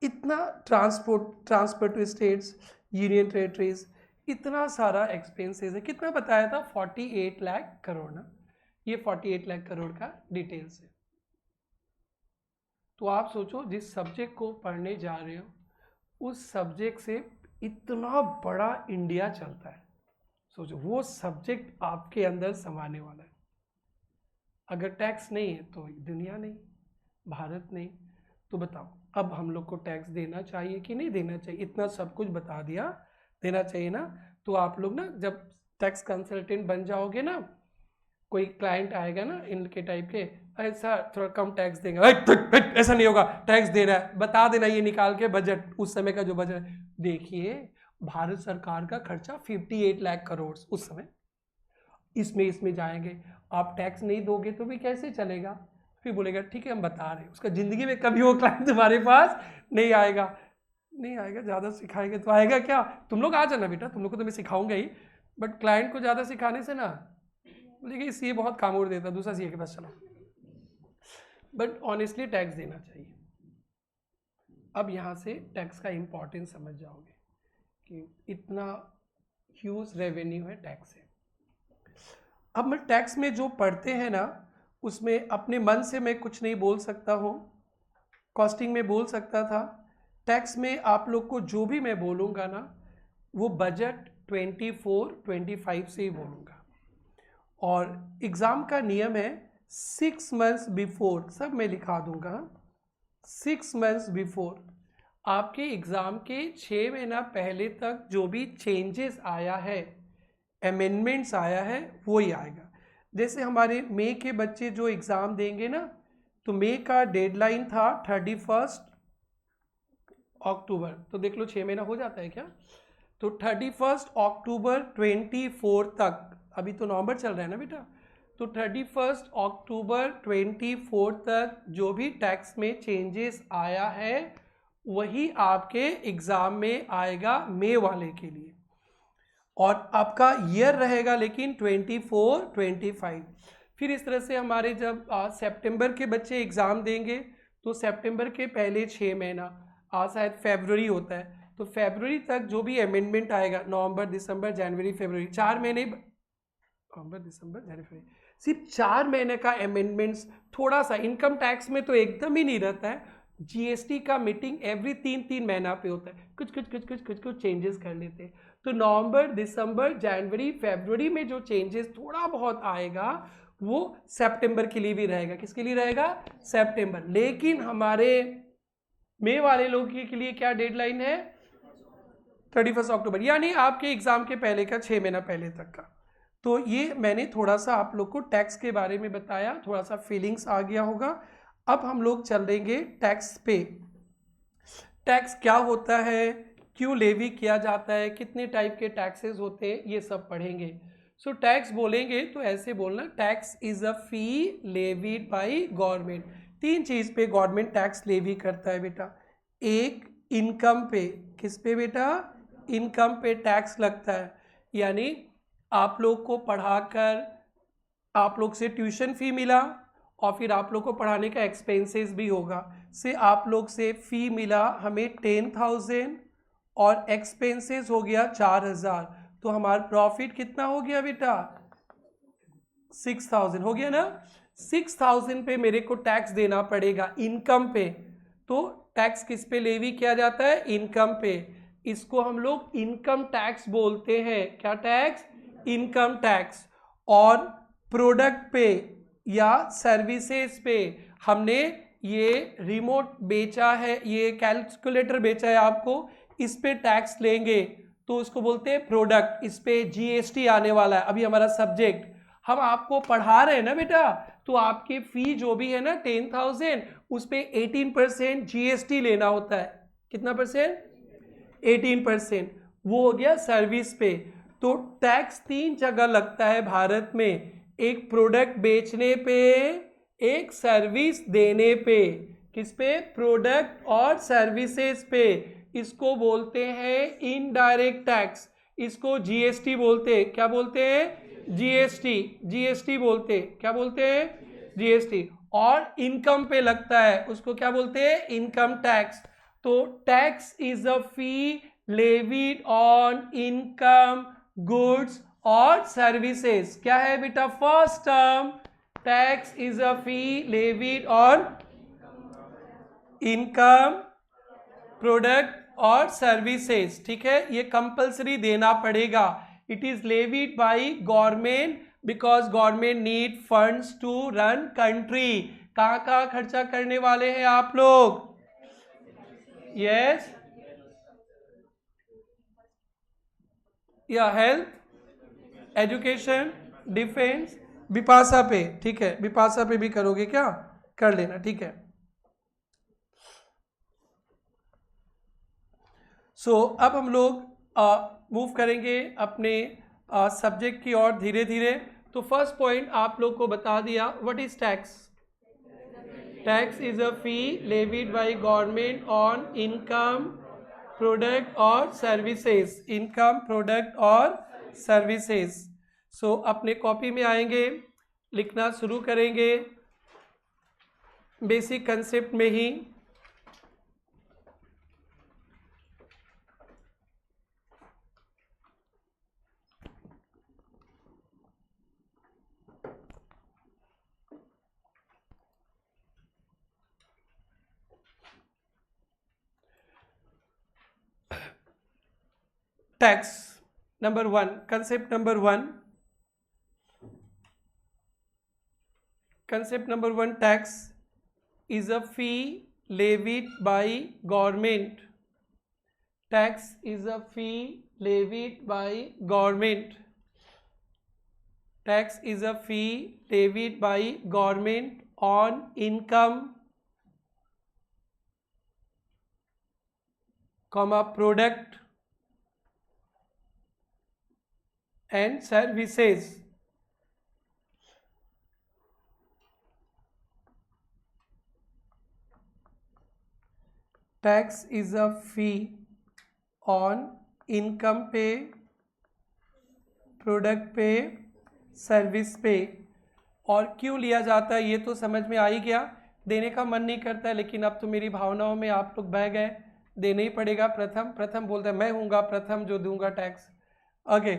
इतना transport to states, union territories, इतना सारा एक्सपेंसेस है। कितना बताया था? 48 लाख करोड़ ना, ये 48 लाख करोड़ का डिटेल्स है। तो आप सोचो जिस सब्जेक्ट को पढ़ने जा रहे हो, उस सब्जेक्ट से इतना बड़ा इंडिया चलता है, सोचो वो सब्जेक्ट आपके अंदर समाने वाला है। अगर टैक्स नहीं है तो दुनिया नहीं, भारत नहीं। तो बताओ अब हम लोग को टैक्स देना चाहिए कि नहीं देना चाहिए? इतना सब कुछ बता दिया, देना चाहिए ना। तो आप लोग ना जब टैक्स कंसल्टेंट बन जाओगे ना, कोई क्लाइंट आएगा ना इनके टाइप के, ऐसा थोड़ा कम टैक्स देंगे, ऐसा नहीं होगा, टैक्स दे रहा है, बता देना ये निकाल के बजट, उस समय का जो बजट। देखिए भारत सरकार का खर्चा 58 लाख करोड़ उस समय, इसमें जाएंगे। आप टैक्स नहीं दोगे तो भी कैसे चलेगा? फिर बोलेगा ठीक है हम बता रहे हैं, उसका ज़िंदगी में कभी वो क्लाइंट तुम्हारे पास नहीं आएगा। ज़्यादा सिखाएंगे तो आएगा क्या? तुम लोग आ जाना बेटा, तुम लोग को तो मैं सिखाऊंगा ही, बट क्लाइंट को ज़्यादा सिखाने से ना बोलेगा सीए बहुत काम और देता, दूसरा सीए के पास चलो। बट ऑनेस्टली टैक्स देना चाहिए। अब यहाँ से टैक्स का इम्पोर्टेंस समझ जाओगे कि इतना ह्यूज रेवेन्यू है टैक्स से। अब मैं टैक्स में जो पढ़ते हैं ना, उसमें अपने मन से मैं कुछ नहीं बोल सकता हूँ, कॉस्टिंग में बोल सकता था। टैक्स में आप लोग को जो भी मैं बोलूँगा ना, वो बजट 24-25 से ही बोलूँगा। और एग्ज़ाम का नियम है 6 मंथ्स बिफोर, सब मैं लिखा दूँगा। 6 मंथ्स बिफोर आपके एग्ज़ाम के 6 महीना पहले तक जो भी चेंजेस आया है, अमेंडमेंट्स आया है, वो ही आएगा। जैसे हमारे मई के बच्चे जो एग्ज़ाम देंगे ना, तो मई का डेडलाइन था 31 अक्टूबर, तो देख लो 6 महीना हो जाता है क्या? तो 31 अक्टूबर 24 तक, अभी तो नवंबर चल रहा है ना बेटा, तो 31 अक्टूबर 24 तक जो भी टैक्स में चेंजेस आया है वही आपके एग्ज़ाम में आएगा मई वाले के लिए, और आपका ईयर रहेगा लेकिन 24-25। फिर इस तरह से हमारे जब सितंबर के बच्चे एग्ज़ाम देंगे तो सितंबर के पहले 6 महीना, शायद फरवरी होता है, तो फरवरी तक जो भी अमेंडमेंट आएगा, नवंबर दिसंबर जनवरी फरवरी, 4 महीने, नवंबर दिसंबर जनवरी फरवरी, सिर्फ 4 महीने का अमेंडमेंट्स। थोड़ा सा इनकम टैक्स में तो एकदम ही नहीं रहता है, जीएसटी का मीटिंग एवरी 3 महीना पे होता है, कुछ चेंजेस कर लेते हैं। तो नवंबर दिसंबर जनवरी फरवरी में जो चेंजेस थोड़ा बहुत आएगा वो सितंबर के लिए भी रहेगा। किसके लिए रहेगा? सितंबर। लेकिन हमारे मई वाले लोगों के लिए क्या डेडलाइन है? 31 अक्टूबर, यानी आपके एग्जाम के पहले का 6 महीना पहले तक का। तो ये मैंने थोड़ा सा आप लोग को टैक्स के बारे में बताया, थोड़ा सा फीलिंग्स आ गया होगा। अब हम लोग चल देंगे टैक्स पे। टैक्स क्या होता है, क्यों लेवी किया जाता है, कितने टाइप के टैक्सेस होते हैं, ये सब पढ़ेंगे। सो टैक्स बोलेंगे तो ऐसे बोलना, tax is a fee levied by government. 3 चीज़ पे गवर्नमेंट टैक्स लेवी करता है बेटा। एक, इनकम पे। किस पे बेटा? इनकम पे टैक्स लगता है, यानी आप लोग को पढ़ाकर आप लोग से ट्यूशन फी मिला और फिर आप लोग को पढ़ाने का एक्सपेंसेस भी होगा, से आप लोग से फ़ी मिला हमें 10,000 और एक्सपेंसेस हो गया 4,000, तो हमारा प्रॉफिट कितना हो गया बेटा? 6,000 हो गया ना। 6,000 पे मेरे को टैक्स देना पड़ेगा इनकम पे। तो टैक्स किस पे लेवी किया जाता है? इनकम पे। इसको हम लोग इनकम टैक्स बोलते हैं। क्या टैक्स? Income tax. और प्रोडक्ट पे या सर्विसेज पे हमने ये रिमोट बेचा है, ये कैलकुलेटर बेचा है आपको, इस पे टैक्स लेंगे तो उसको बोलते हैं प्रोडक्ट। इस पे जीएसटी आने वाला है। अभी हमारा सब्जेक्ट हम आपको पढ़ा रहे हैं ना बेटा, तो आपकी फी जो भी है ना 10,000, उस पे 18% जीएसटी लेना होता है। कितना परसेंट? 18%। वो हो गया सर्विस पे। तो टैक्स 3 जगह लगता है भारत में, एक प्रोडक्ट बेचने पे, एक सर्विस देने पे। किस पे? प्रोडक्ट और सर्विसेज पे। इसको बोलते हैं इनडायरेक्ट टैक्स, इसको जीएसटी बोलते हैं। क्या बोलते हैं? जीएसटी। जीएसटी बोलते हैं। क्या बोलते हैं? जीएसटी। और इनकम पे लगता है, उसको क्या बोलते हैं? Income tax. तो tax is a fee levied on income, goods और सर्विसेज। क्या है बेटा? First term, tax is a fee levied on income, product और सर्विसेज। ठीक है, ये कंपल्सरी देना पड़ेगा। It is levied by government because government need funds to run country. कहाँ खर्चा करने वाले हैं आप लोग? यस, या हेल्थ, एजुकेशन, डिफेंस, बिपाशा पे। ठीक है, बिपाशा पे भी करोगे क्या? कर लेना। ठीक है। सो अब हम लोग मूव करेंगे अपने सब्जेक्ट की ओर धीरे धीरे। तो फर्स्ट पॉइंट आप लोग को बता दिया, what is tax. Tax is a fee levied by government on income, product और सर्विसेज, इनकम, प्रोडक्ट और सर्विसेज। सो अपने कॉपी में आएंगे, लिखना शुरू करेंगे बेसिक कंसेप्ट में ही। Tax number 1, concept number 1, concept number 1, tax is a fee levied by government. Tax is a fee levied by government. Tax is a fee levied by government on income, product and services. Tax is a fee on income पे, प्रोडक्ट पे, सर्विस पे। और क्यों लिया जाता है ये तो समझ में आ ही गया। देने का मन नहीं करता है, लेकिन अब तो मेरी भावनाओं में आप लोग बह गए, देना ही पड़ेगा। प्रथम बोलता है मैं हूँगा प्रथम जो दूंगा टैक्स। ओके,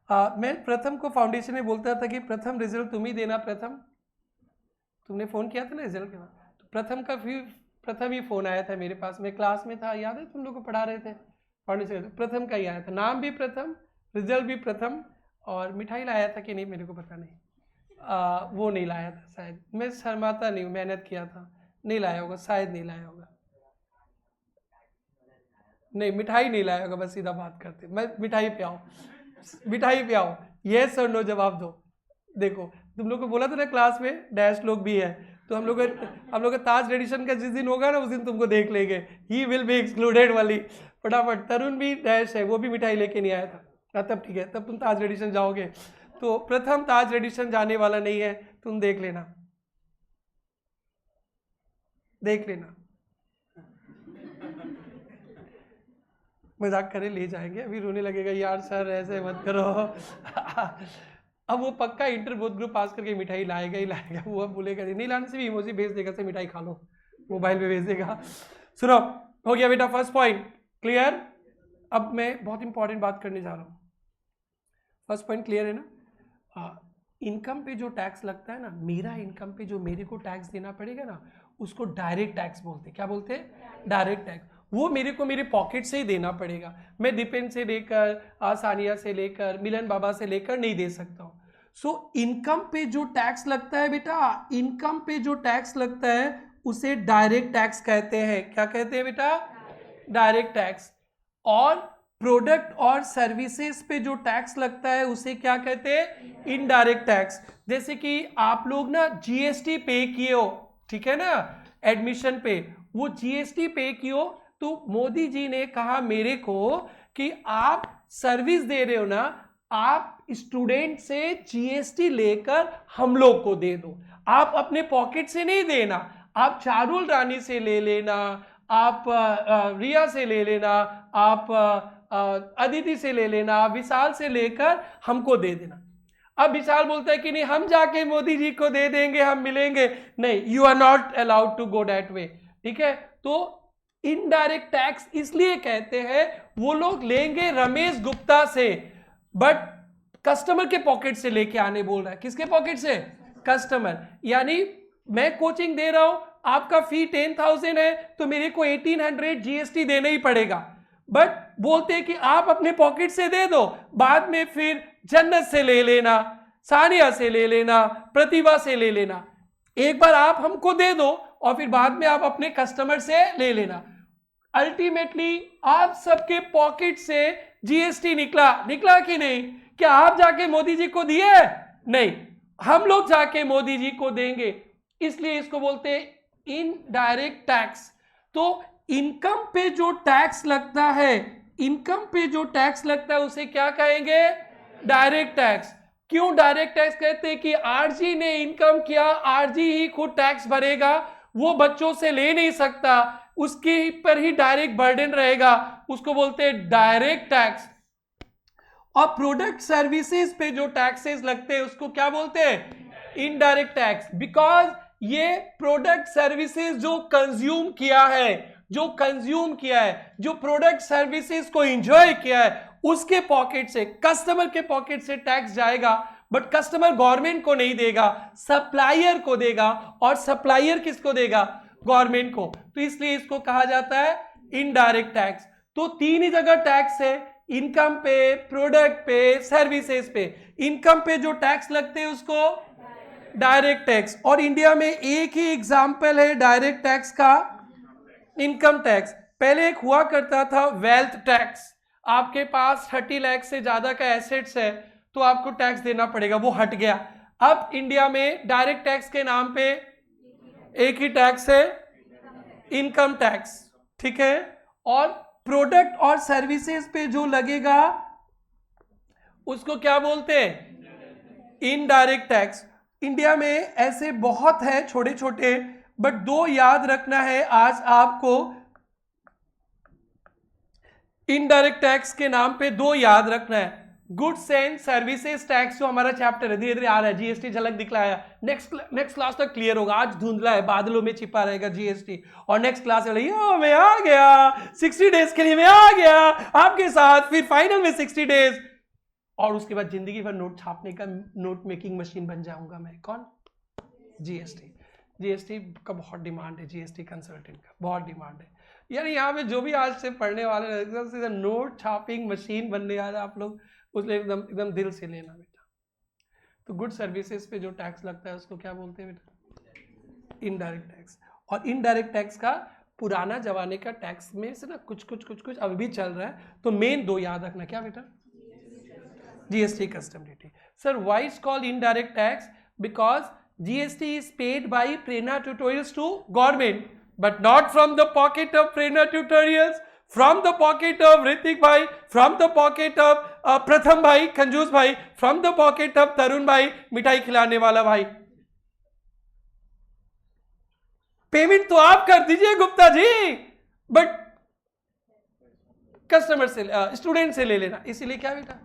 मैं प्रथम को फाउंडेशन में बोलता था कि प्रथम रिजल्ट तुम ही देना। प्रथम तुमने फ़ोन किया था ना रिजल्ट के बाद, तो प्रथम ही फ़ोन आया था मेरे पास, मैं क्लास में था, याद है तुम लोग को पढ़ा रहे थे फाउंडेशन, प्रथम का ही आया था, नाम भी प्रथम, रिजल्ट भी प्रथम, और मिठाई लाया था कि नहीं मेरे को पता नहीं, वो नहीं लाया था शायद, मैं शर्माता नहीं हूँ, मेहनत किया था, नहीं लाया होगा, शायद नहीं लाया होगा, नहीं मिठाई नहीं लाया होगा, बस सीधा बात करते, मैं मिठाई पे आओ, मिठाई पे आओ, यस और नो जवाब दो। देखो तुम लोग को बोला था ना क्लास में डैश लोग भी है, तो हम लोग का ताज एडिशन का जिस दिन होगा ना उस दिन तुमको देख लेंगे, ही विल बी एक्सक्लूडेड वाली। फटाफट तरुण भी डैश है, वो भी मिठाई लेके नहीं आया था, तब ठीक है, तब तुम ताज एडिशन जाओगे। तो प्रथम ताज एडिशन जाने वाला नहीं है, तुम देख लेना, देख लेना, मजाक करे ले जाएंगे, अभी रोने लगेगा यार सर ऐसे मत करो। अब वो पक्का इंटर बोथ ग्रुप पास करके मिठाई लाएगा ही लाएगा, वो अब बोलेगा नहीं लाने से भी इमोजी भेज देगा से मिठाई खा लो, मोबाइल पे भेज देगा। सुनो, हो गया बेटा फर्स्ट पॉइंट क्लियर। अब मैं बहुत इंपॉर्टेंट बात करने जा रहा हूँ। फर्स्ट पॉइंट क्लियर है ना। इनकम पे जो टैक्स लगता है ना, मेरा इनकम पे जो मेरे को टैक्स देना पड़ेगा ना, उसको डायरेक्ट टैक्स बोलते हैं। क्या बोलते हैं? Direct tax. वो मेरे को मेरे पॉकेट से ही देना पड़ेगा, मैं दीपेन से लेकर, सानिया से लेकर, मिलन बाबा से लेकर नहीं दे सकता हूँ। सो इनकम पे जो टैक्स लगता है बेटा, इनकम पे जो टैक्स लगता है उसे डायरेक्ट टैक्स कहते हैं। क्या कहते हैं बेटा? Direct tax. और प्रोडक्ट और सर्विसेज पे जो टैक्स लगता है उसे क्या कहते हैं? Indirect tax. जैसे कि आप लोग ना जीएसटी पे किए हो, ठीक है ना, एडमिशन पे, वो जीएसटी पे किए हो, तो मोदी जी ने कहा मेरे को कि आप सर्विस दे रहे हो ना, आप स्टूडेंट से जीएसटी लेकर हम लोग को दे दो, आप अपने पॉकेट से नहीं देना, आप चारुल रानी से ले लेना, आप रिया से ले लेना, आप अदिति से ले लेना, विशाल से लेकर हमको दे देना। अब विशाल बोलता है कि नहीं हम जाके मोदी जी को दे देंगे, हम मिलेंगे, नहीं, you are not allowed to go that way, ठीक है। तो इनडायरेक्ट टैक्स इसलिए कहते हैं, वो लोग लेंगे रमेश गुप्ता से, बट कस्टमर के पॉकेट से लेके आने बोल रहा है। किसके पॉकेट से? कस्टमर। यानी मैं कोचिंग दे रहा हूं, आपका फी 10,000 है, तो मेरे को 1800 जीएसटी देना ही पड़ेगा, बट बोलते हैं कि आप अपने पॉकेट से दे दो, बाद में फिर जन्नत से ले लेना, सानिया से ले लेना, प्रतिभा से ले लेना, एक बार आप हमको दे दो और फिर बाद में आप अपने कस्टमर से ले लेना। अल्टीमेटली आप सबके पॉकेट से जीएसटी निकला कि नहीं? क्या आप जाके मोदी जी को दिए? नहीं, हम लोग जाके मोदी जी को देंगे, इसलिए इसको बोलते हैं इनडायरेक्ट टैक्स। तो इनकम पे जो टैक्स लगता है, इनकम पे जो टैक्स लगता है उसे क्या कहेंगे? Direct tax. क्यों डायरेक्ट टैक्स कहते हैं? कि आरजी ने इनकम किया, आरजी ही खुद टैक्स भरेगा, वो बच्चों से ले नहीं सकता, उसके पर ही डायरेक्ट बर्डन रहेगा, उसको बोलते हैं डायरेक्ट टैक्स। और प्रोडक्ट सर्विसेज पे जो टैक्सेस लगते हैं उसको क्या बोलते हैं, इनडायरेक्ट टैक्स। बिकॉज ये प्रोडक्ट सर्विसेज जो कंज्यूम किया है, जो प्रोडक्ट सर्विसेज को एंजॉय किया है, उसके पॉकेट से, कस्टमर के पॉकेट से टैक्स जाएगा, बट कस्टमर गवर्नमेंट को नहीं देगा, सप्लायर को देगा। और सप्लायर किसको देगा, गवर्नमेंट को। तो इसलिए इसको कहा जाता है इनडायरेक्ट टैक्स। तो तीन ही जगह टैक्स है, इनकम पे, प्रोडक्ट पे, सर्विसेज पे। इनकम पे जो टैक्स लगते हैं उसको डायरेक्ट टैक्स। और इंडिया में एक ही एग्जाम्पल है डायरेक्ट टैक्स का, इनकम टैक्स। पहले एक हुआ करता था वेल्थ टैक्स, आपके पास 30 लाख से ज्यादा का एसेट्स है तो आपको टैक्स देना पड़ेगा, वो हट गया। अब इंडिया में डायरेक्ट टैक्स के नाम पे एक ही टैक्स है, इनकम टैक्स, ठीक है। और प्रोडक्ट और सर्विसेज पे जो लगेगा उसको क्या बोलते हैं, इनडायरेक्ट टैक्स। इंडिया में ऐसे बहुत है छोटे छोटे, बट दो याद रखना है आज आपको। इनडायरेक्ट टैक्स के नाम पे दो याद रखना है। गुड्स एंड सर्विसेज टैक्स जो हमारा चैप्टर है, धीरे धीरे आ रहा है, जीएसटी झलक दिखलाया, नेक्स्ट क्लास तक क्लियर होगा। आज धुंधला है, बादलों में छिपा रहेगा जीएसटी, और नेक्स्ट क्लास में मैं आ गया 60 डेज के लिए, मैं आ गया आपके साथ, फिर फाइनल में 60 डेज, और उसके बाद जिंदगी भर नोट छापने का, नोट मेकिंग मशीन बन जाऊंगा मैं। कौन, जीएसटी का बहुत डिमांड है, जीएसटी कंसल्टेंट का बहुत डिमांड है। यानी यहाँ पे जो भी आज से पढ़ने वाले एकदम से नोट छापिंग मशीन बनने आ रहा है आप लोग, उसमें एकदम दिल से लेना बेटा। तो गुड सर्विसेज पे जो टैक्स लगता है उसको क्या बोलते हैं बेटा, इनडायरेक्ट टैक्स। और इनडायरेक्ट टैक्स का पुराना जमाने का टैक्स में से ना कुछ अभी भी चल रहा है। तो मेन दो याद रखना, क्या बेटा, GST, custom duty. Sir why is called indirect tax, because GST is paid by Prerna Tutorials to government, but not from the pocket of Prerna Tutorials, from the pocket of Ritik bhai, from the pocket of Pratham bhai, कंजूस भाई, from the pocket of तरुण भाई, मिठाई खिलाने वाला भाई। पेमेंट तो आप कर दीजिए गुप्ता जी, बट कस्टमर से, स्टूडेंट से ले लेना। इसीलिए क्या बेटा,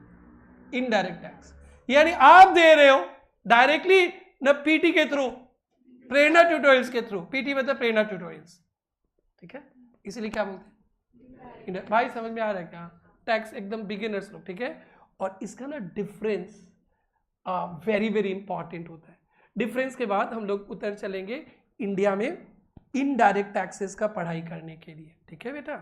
इनडायरेक्ट टैक्स। यानी आप दे रहे हो डायरेक्टली न पीटी के थ्रू, प्रेरणा ट्यूटोरियल्स के थ्रू, पीटी मतलब प्रेरणा ट्यूटोरियल्स, ठीक है। इसीलिए क्या बोलते हैं भाई, समझ में आ रहा है क्या, टैक्स एकदम बिगिनर्स लोग, ठीक है। और इसका ना डिफरेंस वेरी वेरी इंपॉर्टेंट होता है। डिफरेंस के बाद हम लोग उतर चलेंगे इंडिया में इनडायरेक्ट टैक्सेस का पढ़ाई करने के लिए, ठीक है बेटा।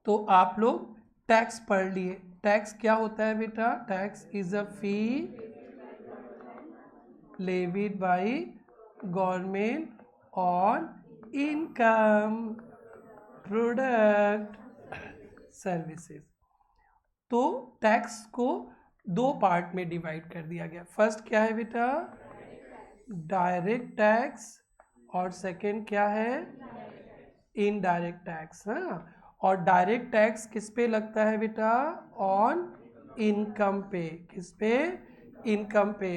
तो आप लोग टैक्स पढ़ लिए। टैक्स क्या होता है बेटा, tax is a fee levied by government on income, product, services। तो टैक्स को दो पार्ट में डिवाइड कर दिया गया। फर्स्ट क्या है बेटा, डायरेक्ट टैक्स, और सेकंड क्या है, इनडायरेक्ट टैक्स। हाँ, और डायरेक्ट टैक्स किस पे लगता है बेटा, ऑन इनकम पे। किस पे, इनकम पे,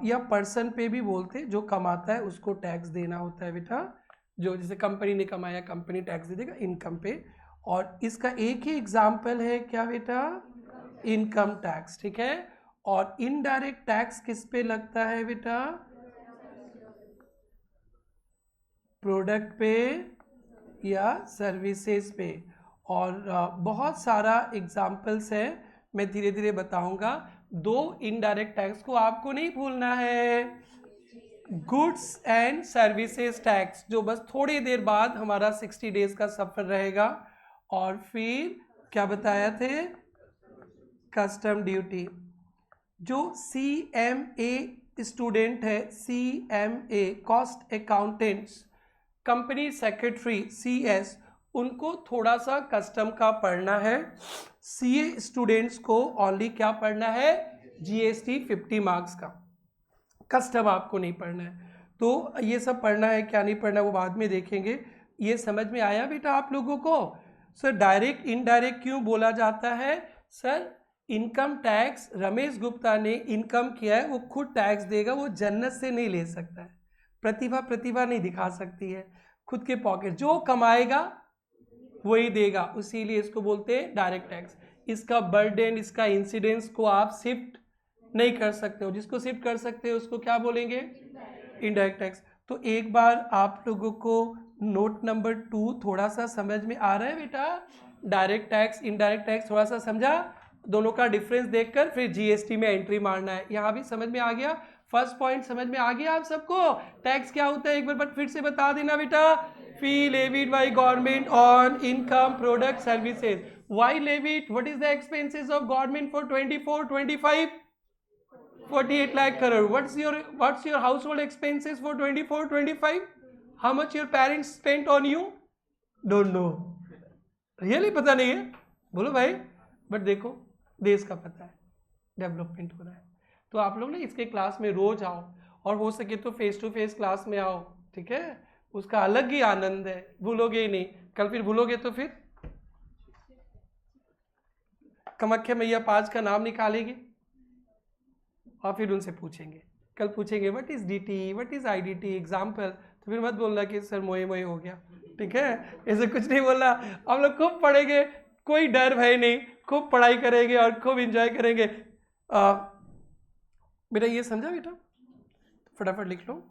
या पर्सन पे भी बोलते, जो कमाता है उसको टैक्स देना होता है बेटा। जो जैसे कंपनी ने कमाया, कंपनी टैक्स दे देगा इनकम पे। और इसका एक ही एग्जाम्पल है क्या बेटा, इनकम टैक्स, ठीक है। और इनडायरेक्ट टैक्स किस पे लगता है बेटा, प्रोडक्ट पे या सर्विसेज पे। और बहुत सारा एग्जाम्पल्स है, मैं धीरे धीरे बताऊंगा। दो इनडायरेक्ट टैक्स को आपको नहीं भूलना है, गुड्स एंड सर्विसेज टैक्स, जो बस थोड़ी देर बाद हमारा 60 डेज का सफर रहेगा। और फिर क्या बताया थे, कस्टम ड्यूटी। जो CMA स्टूडेंट है, CMA cost accountants, company secretary CS, उनको थोड़ा सा कस्टम का पढ़ना है। CA स्टूडेंट्स को ओनली क्या पढ़ना है, GST 50 मार्क्स का, कस्टम आपको नहीं पढ़ना है। तो ये सब पढ़ना है, क्या नहीं पढ़ना वो बाद में देखेंगे। ये समझ में आया बेटा आप लोगों को। सर डायरेक्ट इनडायरेक्ट क्यों बोला जाता है, sir income tax Ramesh Gupta ने इनकम किया है, वो खुद टैक्स देगा, वो जन्नत से नहीं ले सकता है। प्रतिभा नहीं दिखा सकती है, खुद के पॉकेट जो कमाएगा वही देगा, इसीलिए इसको बोलते हैं डायरेक्ट टैक्स। इसका बर्डन, इसका इंसिडेंस को आप शिफ्ट नहीं कर सकते हो, जिसको शिफ्ट कर सकते हो उसको क्या बोलेंगे, इनडायरेक्ट टैक्स। तो एक बार आप लोगों को नोट नंबर 2 थोड़ा सा समझ में आ रहा है बेटा, डायरेक्ट टैक्स इनडायरेक्ट टैक्स थोड़ा सा समझा, दोनों का डिफरेंस देखकर फिर जीएसटी में एंट्री मारना है। यहाँ भी समझ में आ गया, फर्स्ट पॉइंट समझ में आ गया आप सबको, टैक्स क्या होता है एक बार फिर से बता देना बेटा, fee levied by government on income product services. Why levied, what is the expenses of government for 24-25? 48 lakh crore. What's your household expenses for 24-25? How much your parents spent on you? Don't know. Really पता नहीं है, बोलो भाई, बट देखो देश का पता है, डेवलपमेंट हो रहा है। तो आप लोग ना इसके क्लास में रोज आओ, और हो सके तो फेस टू फेस क्लास में आओ, ठीक है, उसका अलग ही आनंद है, भूलोगे ही नहीं। कल फिर भूलोगे तो फिर कामाख्या मैया 5 का नाम निकालेगी और फिर उनसे पूछेंगे, कल पूछेंगे what is DT, what is IDT example, तो फिर मत बोलना कि सर मोए मोए हो गया, ठीक है, ऐसे कुछ नहीं बोलना। हम लोग खूब पढ़ेंगे, कोई डर भय नहीं, खूब पढ़ाई करेंगे और खूब एंजॉय करेंगे। बेटा ये समझा बेटा, फटाफट लिख लो,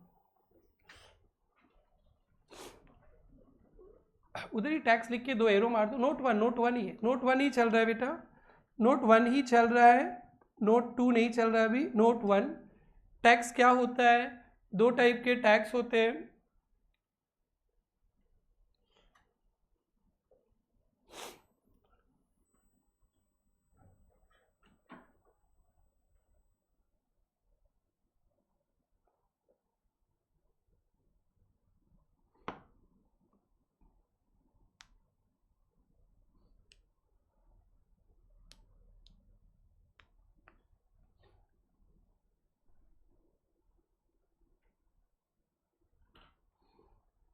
उधर ही टैक्स लिख के 2 एरो मार दो। नोट वन ही है, नोट 1 ही चल रहा है बेटा, नोट 1 ही चल रहा है, नोट 2 नहीं चल रहा है अभी, नोट 1। टैक्स क्या होता है, 2 टाइप के टैक्स होते हैं,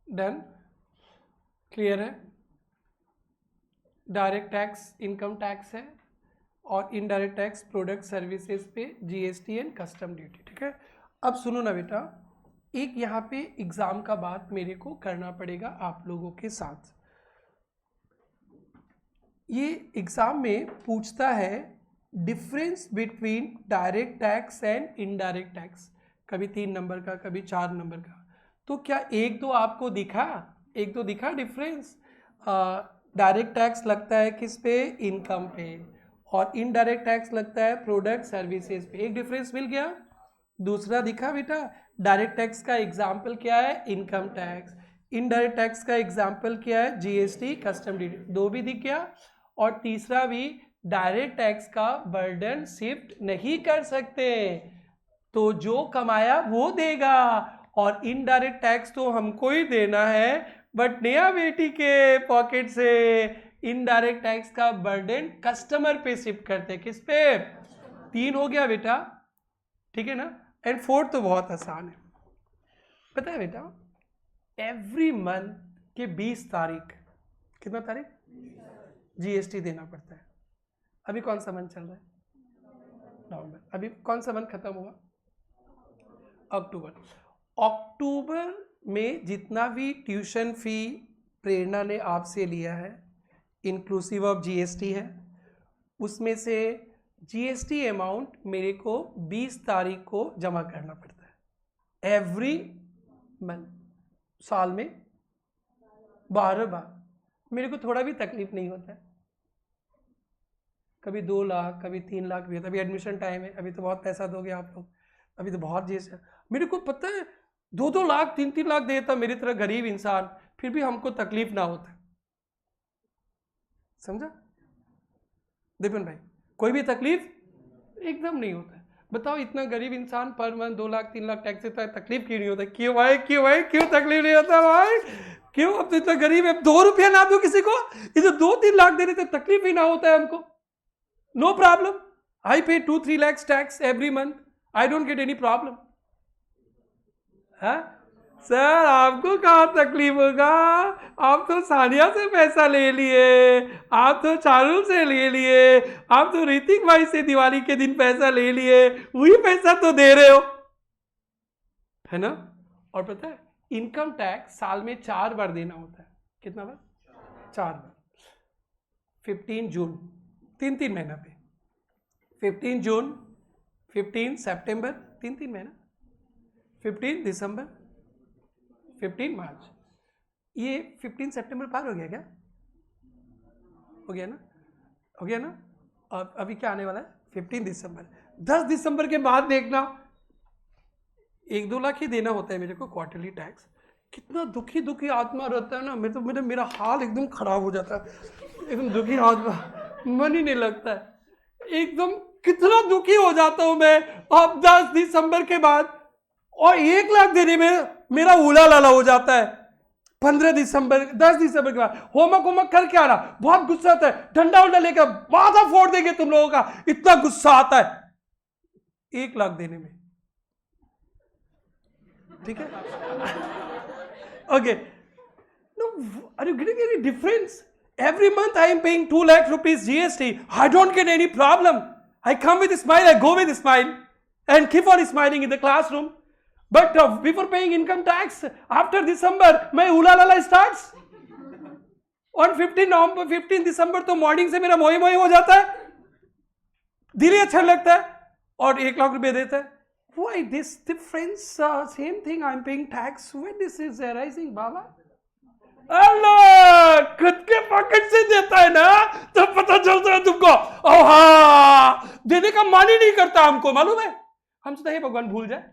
डन, क्लियर है। डायरेक्ट टैक्स इनकम टैक्स है, और इनडायरेक्ट टैक्स प्रोडक्ट सर्विसेज पे जीएसटी एंड कस्टम ड्यूटी, ठीक है। अब सुनो ना बेटा, एक यहाँ पे एग्जाम का बात मेरे को करना पड़ेगा आप लोगों के साथ। ये एग्जाम में पूछता है difference between direct tax and indirect tax, कभी 3 नंबर का, कभी 4 नंबर का। तो क्या 1-2 आपको दिखा, 1-2 दिखा डिफरेंस? डायरेक्ट टैक्स लगता है किस पे, इनकम पे, और इनडायरेक्ट टैक्स लगता है प्रोडक्ट सर्विसेज पे, एक डिफरेंस मिल गया। दूसरा दिखा बेटा, डायरेक्ट टैक्स का एग्जाम्पल क्या है, इनकम टैक्स, इनडायरेक्ट टैक्स का एग्जाम्पल क्या है, जीएसटी कस्टम ड्यूटी, 2 भी दिख गया। और तीसरा भी, डायरेक्ट टैक्स का बर्डन शिफ्ट नहीं कर सकते, तो जो कमाया वो देगा, और इनडायरेक्ट टैक्स तो हमको ही देना है, बट नया बेटी के पॉकेट से इनडायरेक्ट टैक्स का बर्डन कस्टमर पे शिफ्ट करते, किस पे? 3 हो गया बेटा, ठीक है ना। एंड 4 तो बहुत आसान है, पता है बेटा, एवरी मंथ के 20 तारीख, कितना तारीख, जीएसटी देना पड़ता है। अभी कौन सा मंथ चल रहा है, नवंबर, अभी कौन सा मंथ खत्म हुआ, अक्टूबर। अक्टूबर में जितना भी ट्यूशन फी प्रेरणा ने आपसे लिया है, इंक्लूसिव ऑफ जीएसटी है, उसमें से जीएसटी अमाउंट मेरे को 20 तारीख को जमा करना पड़ता है, एवरी मंथ, साल में 12 बार। मेरे को थोड़ा भी तकलीफ नहीं होता है, कभी 2 लाख कभी 3 लाख भी होता है। अभी एडमिशन टाइम है, अभी तो बहुत पैसा दोगे आप लोग, अभी तो बहुत जीएसटी। मेरे को पता है 2-2 लाख 3-3 लाख देता मेरी तरह गरीब इंसान, फिर भी हमको तकलीफ ना होता, समझा दीपन भाई, कोई भी तकलीफ एकदम नहीं होता है। बताओ इतना गरीब इंसान per month 2 lakh 3 lakh tax देता है, तकलीफ क्यों नहीं होता? क्यों भाई, क्यों भाई, क्यों तकलीफ नहीं होता भाई, क्यों? अब तो इतना गरीब है, 2 रुपया ना दो किसी को, इसे 2-3 लाख दे रहे थे, तकलीफ ही ना होता है हमको, नो प्रॉब्लम। आई पे 2-3 lakhs tax every month, I don't get any problem. Sir आपको कहाँ तकलीफ होगा, आप तो सानिया से पैसा ले लिए, आप तो चारुल से ले लिए, आप तो ऋतिक भाई से दिवाली के दिन पैसा ले लिए, वही पैसा तो दे रहे हो, है ना। और पता है इनकम टैक्स साल में 4 बार देना होता है। कितना बार? 4 बार। 15 जून, 3 महीना पे, 15 जून, 15 सितंबर, 3 महीना, 15 दिसंबर, 15 मार्च। ये 15 सितंबर पार हो गया क्या? हो गया ना? हो गया ना? और अभी क्या आने वाला है? 15 दिसंबर। 10 दिसंबर के बाद देखना 1-2 लाख ही देना होता है मेरे को क्वार्टरली टैक्स। कितना दुखी आत्मा रहता है ना, मेरा हाल एकदम खराब हो जाता है, एकदम दुखी आत्मा, मन ही नहीं लगता है एकदम, कितना दुखी हो जाता हूं मैं। अब 10 दिसंबर के बाद और 1 लाख देने में मेरा उला लाला हो जाता है। 15 दिसंबर, 10 दिसंबर के बाद होमवर्क करके आना, बहुत गुस्सा आता है, डंडा उंडा लेकर माथा फोड़ देंगे तुम लोगों का, इतना गुस्सा आता है 1 लाख देने में। ठीक है? Okay, no, are you getting any difference? Every month I am paying 2 lakh rupees GST. I don't get any problem. I come with a smile, I go with a smile, and keep on smiling in the classroom. But before paying income tax, after December, my ula lala starts. On 15 दिसंबर तो मॉर्निंग से मेरा मोही मोही हो जाता है, दिल ही अच्छा लगता है, और 1 लाख रुपए देता है। Why this difference? Same thing, I'm paying tax. When this is arising, Baba? अल्लाह, खुद के पॉकेट से देता है ना, तो पता चलता है तुमको। देने का मन ही नहीं करता हमको, मालूम है? हम सोचते हैं भगवान भूल जाए,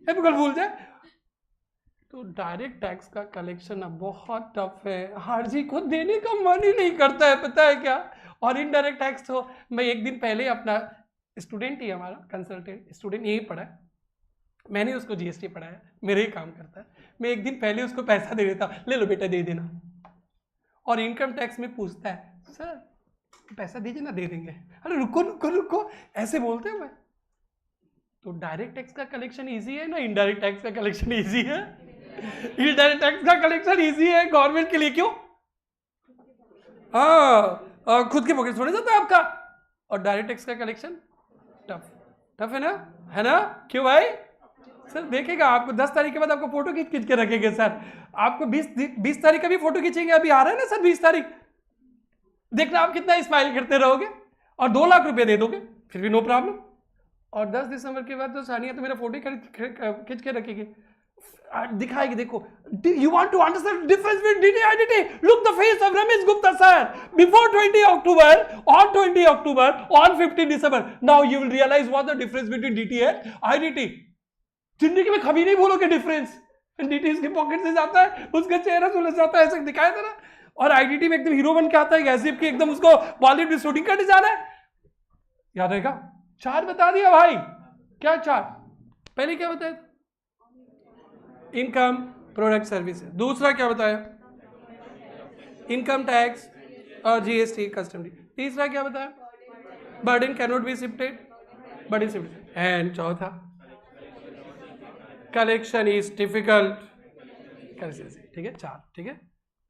हे भगवान भूल जाए। तो डायरेक्ट टैक्स का कलेक्शन अब बहुत टफ है, हर जी को देने का मन ही नहीं करता है, पता है क्या? और इनडायरेक्ट टैक्स तो मैं एक दिन पहले अपना स्टूडेंट ही, हमारा कंसल्टेंट स्टूडेंट यही पढ़ा है, मैंने उसको जीएसटी पढ़ाया, मेरे ही काम करता है, मैं एक दिन पहले उसको पैसा दे देता, ले लो बेटा दे देना, और इनकम टैक्स में पूछता है सर पैसा दीजिए ना, दे देंगे। अरे रुको रुको रुको, ऐसे बोलते हैं मैं। तो डायरेक्ट टैक्स का कलेक्शन इजी है ना इनडायरेक्ट टैक्स का कलेक्शन इजी है? इनडायरेक्ट टैक्स का कलेक्शन इजी है गवर्नमेंट के लिए, क्यों? हाँ, खुद के पॉकेट थोड़े जाता है आपका। और डायरेक्ट टैक्स का कलेक्शन टफ है ना? क्यों भाई? सर देखेगा आपको 10 तारीख के बाद आपको फोटो खींच के रखेंगे सर, आपको 20 तारीख का भी फोटो खींचेंगे, अभी आ रहा है ना सर 20 तारीख, देखना आप कितना स्माइल करते रहोगे, और 2 लाख रुपए दे दोगे फिर भी नो प्रॉब्लम। और 10 दिसंबर के बाद तो सानिया तो मेरा फोटो खींच के रखेगी, दिखाएगी, देखो you want to understand difference between DT और IDT, look the face of Ramesh Gupta sir before 20 October, on 20 October, on 15 December, now you will realise what the difference between DT and IDT. जिंदगी में कभी नहीं भूलोगे डिफरेंस। डीटी इसके पॉकेट से जाता है, उसका चेहरा सुलझ जाता है, ऐसे दिखाया था ना, और आईडीटी में एकदम हीरो बन के आता है, गैसिप की एकदम उसको बॉलीवुड में शूटिंग करने जाना है, याद रहेगा? 4 बता दिया भाई, क्या 4? पहले क्या बताया? Income, product, service. दूसरा क्या बताया? इनकम टैक्स और जीएसटी, कस्टम ड्यूटी। तीसरा क्या बताया? Burden can not be shifted, burden shifted. And चौथा कलेक्शन इज डिफिकल्ट। ठीक है, 4, ठीक है,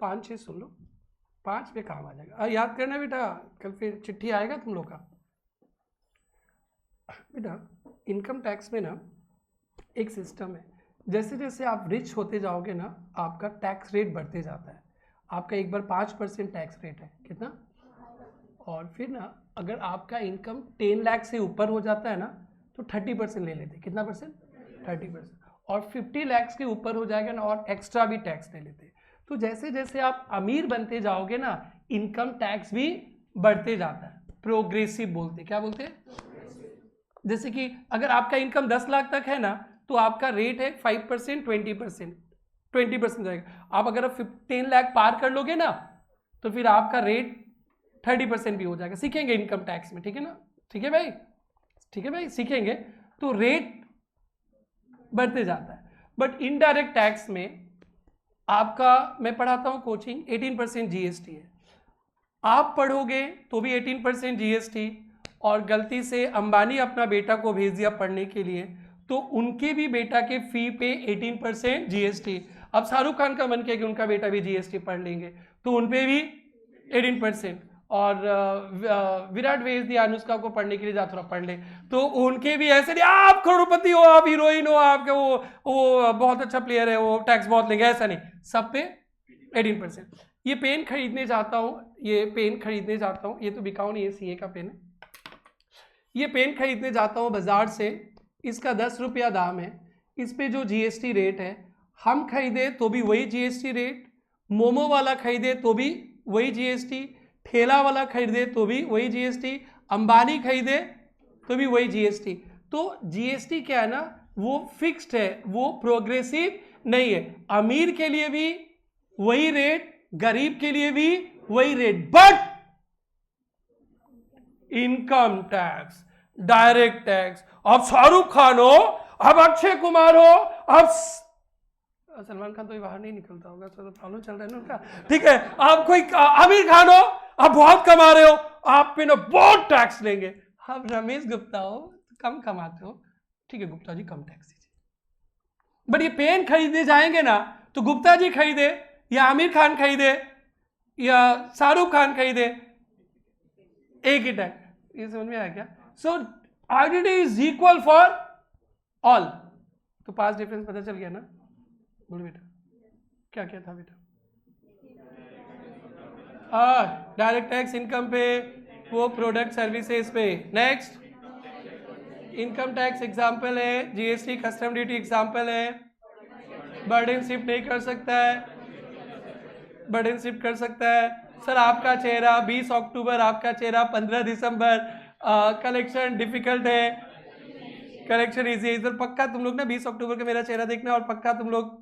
5-6 सुन लो, 5 पे काम आ जाएगा। याद करना बेटा, कल फिर चिट्ठी आएगा तुम लोग का। बेटा इनकम टैक्स में ना एक सिस्टम है, जैसे जैसे आप रिच होते जाओगे ना, आपका टैक्स रेट बढ़ते जाता है। आपका एक बार 5% टैक्स रेट है, कितना? और फिर ना अगर आपका इनकम 10 लाख से ऊपर हो जाता है ना, तो 30% ले लेते। कितना परसेंट? 30%। और 50 लाख के ऊपर हो जाएगा ना, और एक्स्ट्रा भी टैक्स ले लेते। तो जैसे जैसे आप अमीर बनते जाओगे ना, इनकम टैक्स भी बढ़ते जाता है। प्रोग्रेसिव बोलते, क्या बोलते हैं? जैसे कि अगर आपका इनकम 10 लाख तक है ना, तो आपका रेट है 5%, 20% जाएगा। आप अगर 10 लाख पार कर लोगे ना, तो फिर आपका रेट 30% भी हो जाएगा। सीखेंगे इनकम टैक्स में, ठीक है ना? ठीक है भाई, ठीक है भाई, सीखेंगे। तो रेट बढ़ते जाता है। बट इनडायरेक्ट टैक्स में आपका, मैं पढ़ाता हूं कोचिंग, 18% जीएसटी है। आप पढ़ोगे तो भी 18% जीएसटी, और गलती से अंबानी अपना बेटा को भेज दिया पढ़ने के लिए, तो उनके भी बेटा के फी पे 18% जीएसटी। अब शाहरुख खान का मन किया कि उनका बेटा भी जीएसटी पढ़ लेंगे, तो उन पे भी 18%। और विराट भेज दिया अनुष्का को पढ़ने के लिए, जा थोड़ा पढ़ ले। तो उनके भी ऐसे नहीं आप करोड़पति हो, आप हीरोइन हो, आपके वो बहुत अच्छा प्लेयर है, वो टैक्स बहुत लेंगे, ऐसा नहीं, सब पे 18%। ये पेन खरीदने जाता हूँ, ये पेन खरीदने जाता हूँ, ये तो बिकाऊ नहीं है, सीए का पेन है। ये पेन खरीदने जाता हूँ बाजार से, इसका 10 रुपया दाम है, इस पे जो जीएसटी रेट है, हम खरीदे तो भी वही जीएसटी रेट, मोमो वाला खरीदे तो भी वही जीएसटी, ठेला वाला खरीदे तो भी वही जीएसटी, अंबानी खरीदे तो भी वही जीएसटी। तो जीएसटी क्या है ना, वो फिक्स्ड है, वो प्रोग्रेसिव नहीं है। अमीर के लिए भी वही रेट, गरीब के लिए भी वही rate, but income tax, direct tax, अब शाहरुख खान हो, अब अक्षय कुमार हो, अब सलमान खान तो ये बाहर नहीं निकलता होगा, तो प्रॉब्लम चल रहा है ना उनका, ठीक है, आप कोई आमिर खान हो, आप बहुत कमा रहे हो, आप पे ना बहुत टैक्स लेंगे। आप रमेश गुप्ता हो, कम कमाते हो, ठीक है गुप्ता जी कम टैक्स दीजिए। बट ये पेन खरीदने जाएंगे ना, तो गुप्ता जी खरीदे या आमिर खान खरीदे या शाहरुख खान खरीदे, एक ही टैक्स। ये समझ में आया क्या? सो identity is equal for all. तो पास डिफरेंस पता चल गया ना? बोलो बेटा, क्या क्या था बेटा? डायरेक्ट टैक्स इनकम पे, वो प्रोडक्ट सर्विसेज पे। नेक्स्ट, इनकम टैक्स एग्जाम्पल है, जीएसटी कस्टम ड्यूटी एग्जाम्पल है। बर्डन शिफ्ट नहीं कर सकता है, बर्डन शिफ्ट कर सकता है। सर आपका चेहरा 20 अक्टूबर, आपका चेहरा 15 दिसंबर, कलेक्शन डिफिकल्ट है, कलेक्शन इजी है। इधर पक्का तुम लोग ना 20 अक्टूबर का मेरा चेहरा देखना, और पक्का तुम लोग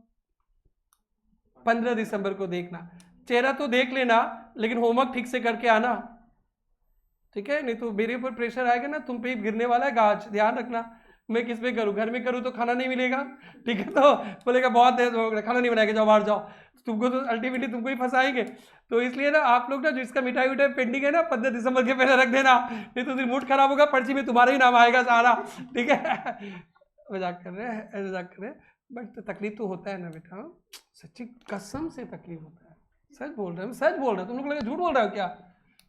15 दिसंबर को देखना। चेहरा तो देख लेना, लेकिन होमवर्क ठीक से करके आना, ठीक है? नहीं तो मेरे ऊपर प्रेशर आएगा ना, तुम पे गिरने वाला है गाज, ध्यान रखना। मैं किस पे करूँ? घर में करूँ तो खाना नहीं मिलेगा, ठीक है? तो बोलेगा बहुत देर हो गया, खाना नहीं बनाएगा, जाओ बाहर जाओ, तुमको तो अल्टीमेटली तुमको ही फंसाएंगे। तो इसलिए ना आप लोग ना जो इसका मिठाई उठाई पेंडिंग है ना, 15 दिसंबर के पहले रख देना, नहीं तो फिर मूड खराब होगा, पर्ची में तुम्हारा ही नाम आएगा सारा, ठीक है? मजाक कर रहे हैं, मजाक कर रहे हैं, बट तकलीफ तो होता है ना बेटा, सच्ची कसम से तकलीफ होता है। सच बोल रहे हैं, सच बोल रहे हैं, तुम लोग लगे झूठ बोल रहे हो क्या?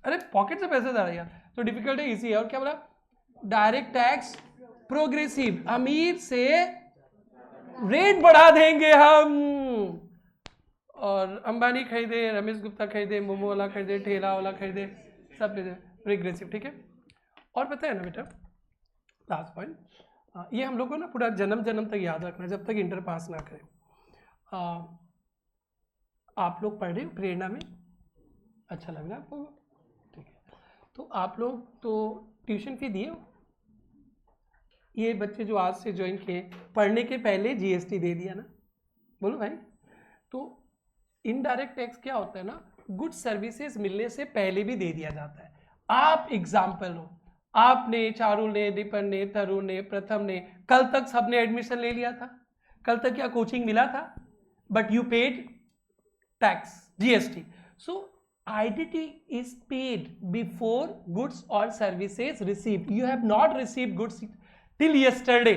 अरे पॉकेट से पैसे जा रहे हैं यार। तो डिफिकल्ट है, इजी है। और क्या बोला? डायरेक्ट टैक्स प्रोग्रेसिव, अमीर से रेट बढ़ा देंगे हम। और अंबानी खरीदे, रमेश गुप्ता खरीदे, मोमो वाला खरीदे, ठेला वाला खरीदे, सब प्रोग्रेसिव, ठीक है? और पता है ना बेटा, लास्ट पॉइंट, ये हम लोग को ना पूरा जन्म जन्म तक याद रखना, जब तक इंटर पास ना करें। आप लोग पढ़ रहे हो प्रेरणा में, अच्छा लग रहा है आपको? ठीक है। तो आप लोग तो ट्यूशन फी दिए हो? ये बच्चे जो आज से ज्वाइन किए, पढ़ने के पहले जीएसटी दे दिया ना? बोलो भाई। तो इनडायरेक्ट टैक्स क्या होता है ना, गुड सर्विसेज मिलने से पहले भी दे दिया जाता है। आप एग्जाम्पल हो, आपने, चारुल ने, दीपन ने, तरुण ने, प्रथम ने, कल तक सबने एडमिशन ले लिया था, कल तक क्या कोचिंग मिला था? But you paid tax, GST. So IDT is paid before goods or services received. You have not received goods till yesterday.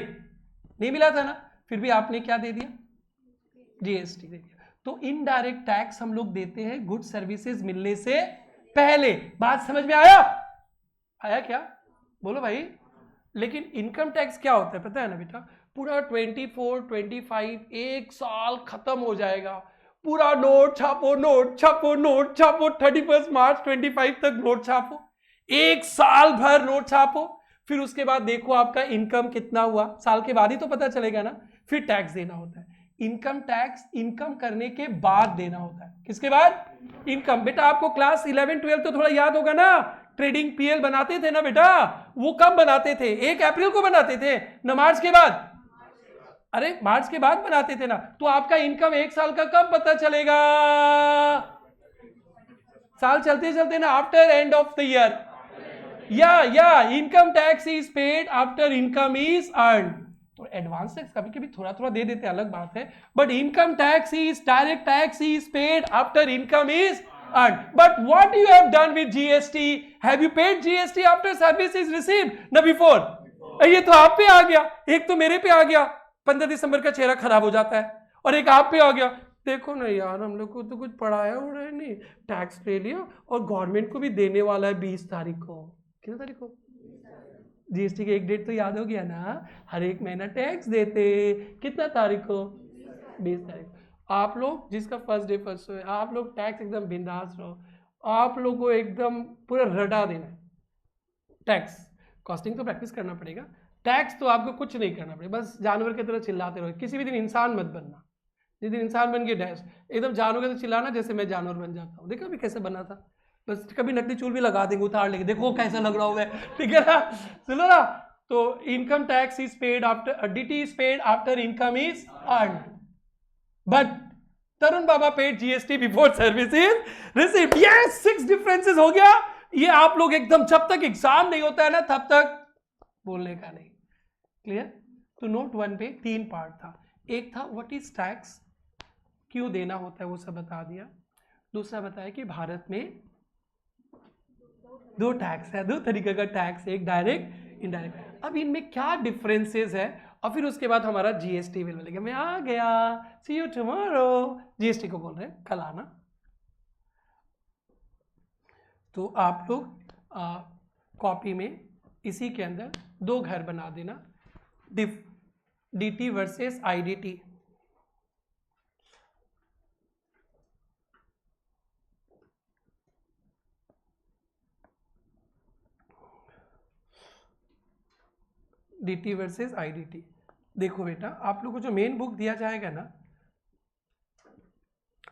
नहीं मिला था ना, फिर भी आपने क्या दे दिया? जीएसटी दे दिया। तो इनडायरेक्ट टैक्स हम लोग देते हैं गुड सर्विसेज मिलने से पहले। बात समझ में आया? आया क्या? बोलो भाई। लेकिन इनकम टैक्स क्या होता है पता है ना बेटा? पूरा 24, 25 एक साल खत्म हो जाएगा, पूरा नोट छापो, नोट छापो, नोट छापो, 31 मार्च 25 तक नोट छापो, एक साल भर नोट छापो, फिर उसके बाद देखो आपका इनकम कितना हुआ, साल के बाद ही तो पता चलेगा ना। फिर टैक्स देना होता है। इनकम टैक्स इनकम करने के बाद देना होता है। किसके बाद? इनकम। बेटा आपको क्लास 11, 12 तो थोड़ा याद होगा ना, ट्रेडिंग पीएल बनाते थे ना बेटा, वो कब बनाते थे? 1 अप्रैल को बनाते थे ना, मार्च के बाद? अरे मार्च के बाद बनाते थे ना। तो आपका इनकम 1 साल का कब पता चलेगा? साल चलते चलते ना, after end of the year. या income tax is paid after income is earn. तो एडवांस टैक्स कभी कभी थोड़ा थोड़ा दे देते, अलग बात है, but income tax is, direct tax is paid after income is earn. But what you have done with GST? Have you paid GST after service is received ना बिफोर? ये तो आप पे आ गया, एक तो मेरे पे आ गया, 15 दिसंबर का चेहरा खराब हो जाता है, और एक आप पे आ गया, देखो ना यार, हम लोग को तो कुछ पढ़ाया हो रहा है नहीं, टैक्स ले लिया और गवर्नमेंट को भी देने वाला है 20 तारीख को। कितनी तारीख को? जीएसटी की एक डेट तो याद हो गया ना, हर एक महीना टैक्स देते। कितना तारीख को? 20 तारीख। आप लोग जिसका फर्स्ट डे फर्स्ट है, आप लोग टैक्स एकदम बिंदास रहो, आप लोग को एकदम पूरा रटा देना है। टैक्स कॉस्टिंग तो प्रैक्टिस करना पड़ेगा, टैक्स तो आपको कुछ नहीं करना पड़ेगा, बस जानवर की तरह चिल्लाते रहो। किसी भी दिन इंसान मत बनना, जिस दिन इंसान बन के डैश एकदम जानवर के तो चिल्लाना जैसे मैं जानवर बन जाता हूँ। देखो अभी कैसे बना था, बस कभी नकली चूल भी लगा देंगे उतार लेंगे, देखो कैसा लग रहा होगा, ठीक है ना। सुनो ना, तो income tax is paid after, DT is paid after income is earn, but तरुण बाबा paid GST before services received. Yes, 6 differences हो गया। ये आप लोग एकदम, जब तक एग्जाम नहीं होता है ना तब तक बोलने का नहीं। क्लियर? तो नोट 1 पे 3 पार्ट था। एक था व्हाट इज टैक्स, क्यों देना होता है वो सब बता दिया। दूसरा बताया कि भारत में 2 टैक्स है, 2 तरीके का टैक्स, एक डायरेक्ट इनडायरेक्ट। अब इनमें क्या डिफरेंसेस है, और फिर उसके बाद हमारा जीएसटी बिल मिलेगा। मैं आ गया, सी यू टुमारो। जीएसटी को बोल रहे हैं कल आना। तो आप लोग कॉपी में इसी के अंदर 2 घर बना देना, DT versus IDT. DT versus IDT. देखो बेटा, आप लोग को जो मेन बुक दिया जाएगा ना,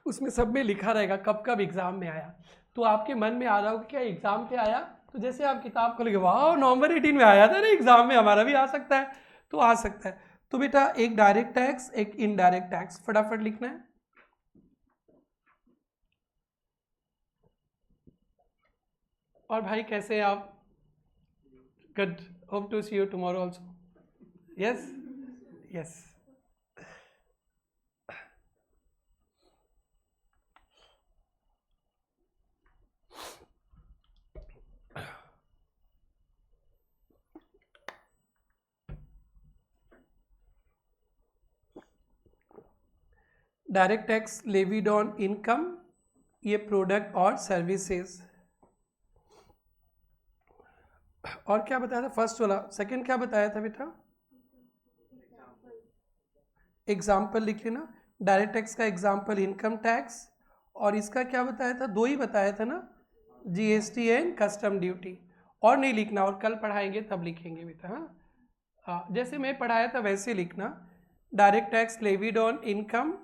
उसमें सब में लिखा रहेगा कब कब एग्जाम में आया। तो आपके मन में आ रहा होगा क्या एग्जाम पे आया, तो जैसे आप किताब खोलेंगे, वाह नवंबर 18 में आया था ना एग्जाम में, हमारा भी आ सकता है, तो आ सकता है। तो बेटा एक डायरेक्ट टैक्स, एक इनडायरेक्ट टैक्स, फटाफट लिखना है। और भाई कैसे हैं आप? Good, hope to see you tomorrow also. Yes yes. Direct tax levied on income, ये प्रोडक्ट और सर्विसेज। और क्या बताया था फर्स्ट वाला? सेकंड क्या बताया था बेटा? एग्जाम्पल लिख लेना। डायरेक्ट टैक्स का एग्जाम्पल इनकम टैक्स, और इसका क्या बताया था? 2 ही बताया था ना, जीएसटी एंड कस्टम ड्यूटी। और नहीं लिखना, और कल पढ़ाएंगे तब लिखेंगे बेटा। हाँ, जैसे मैं पढ़ाया था वैसे लिखना। Direct tax levied on income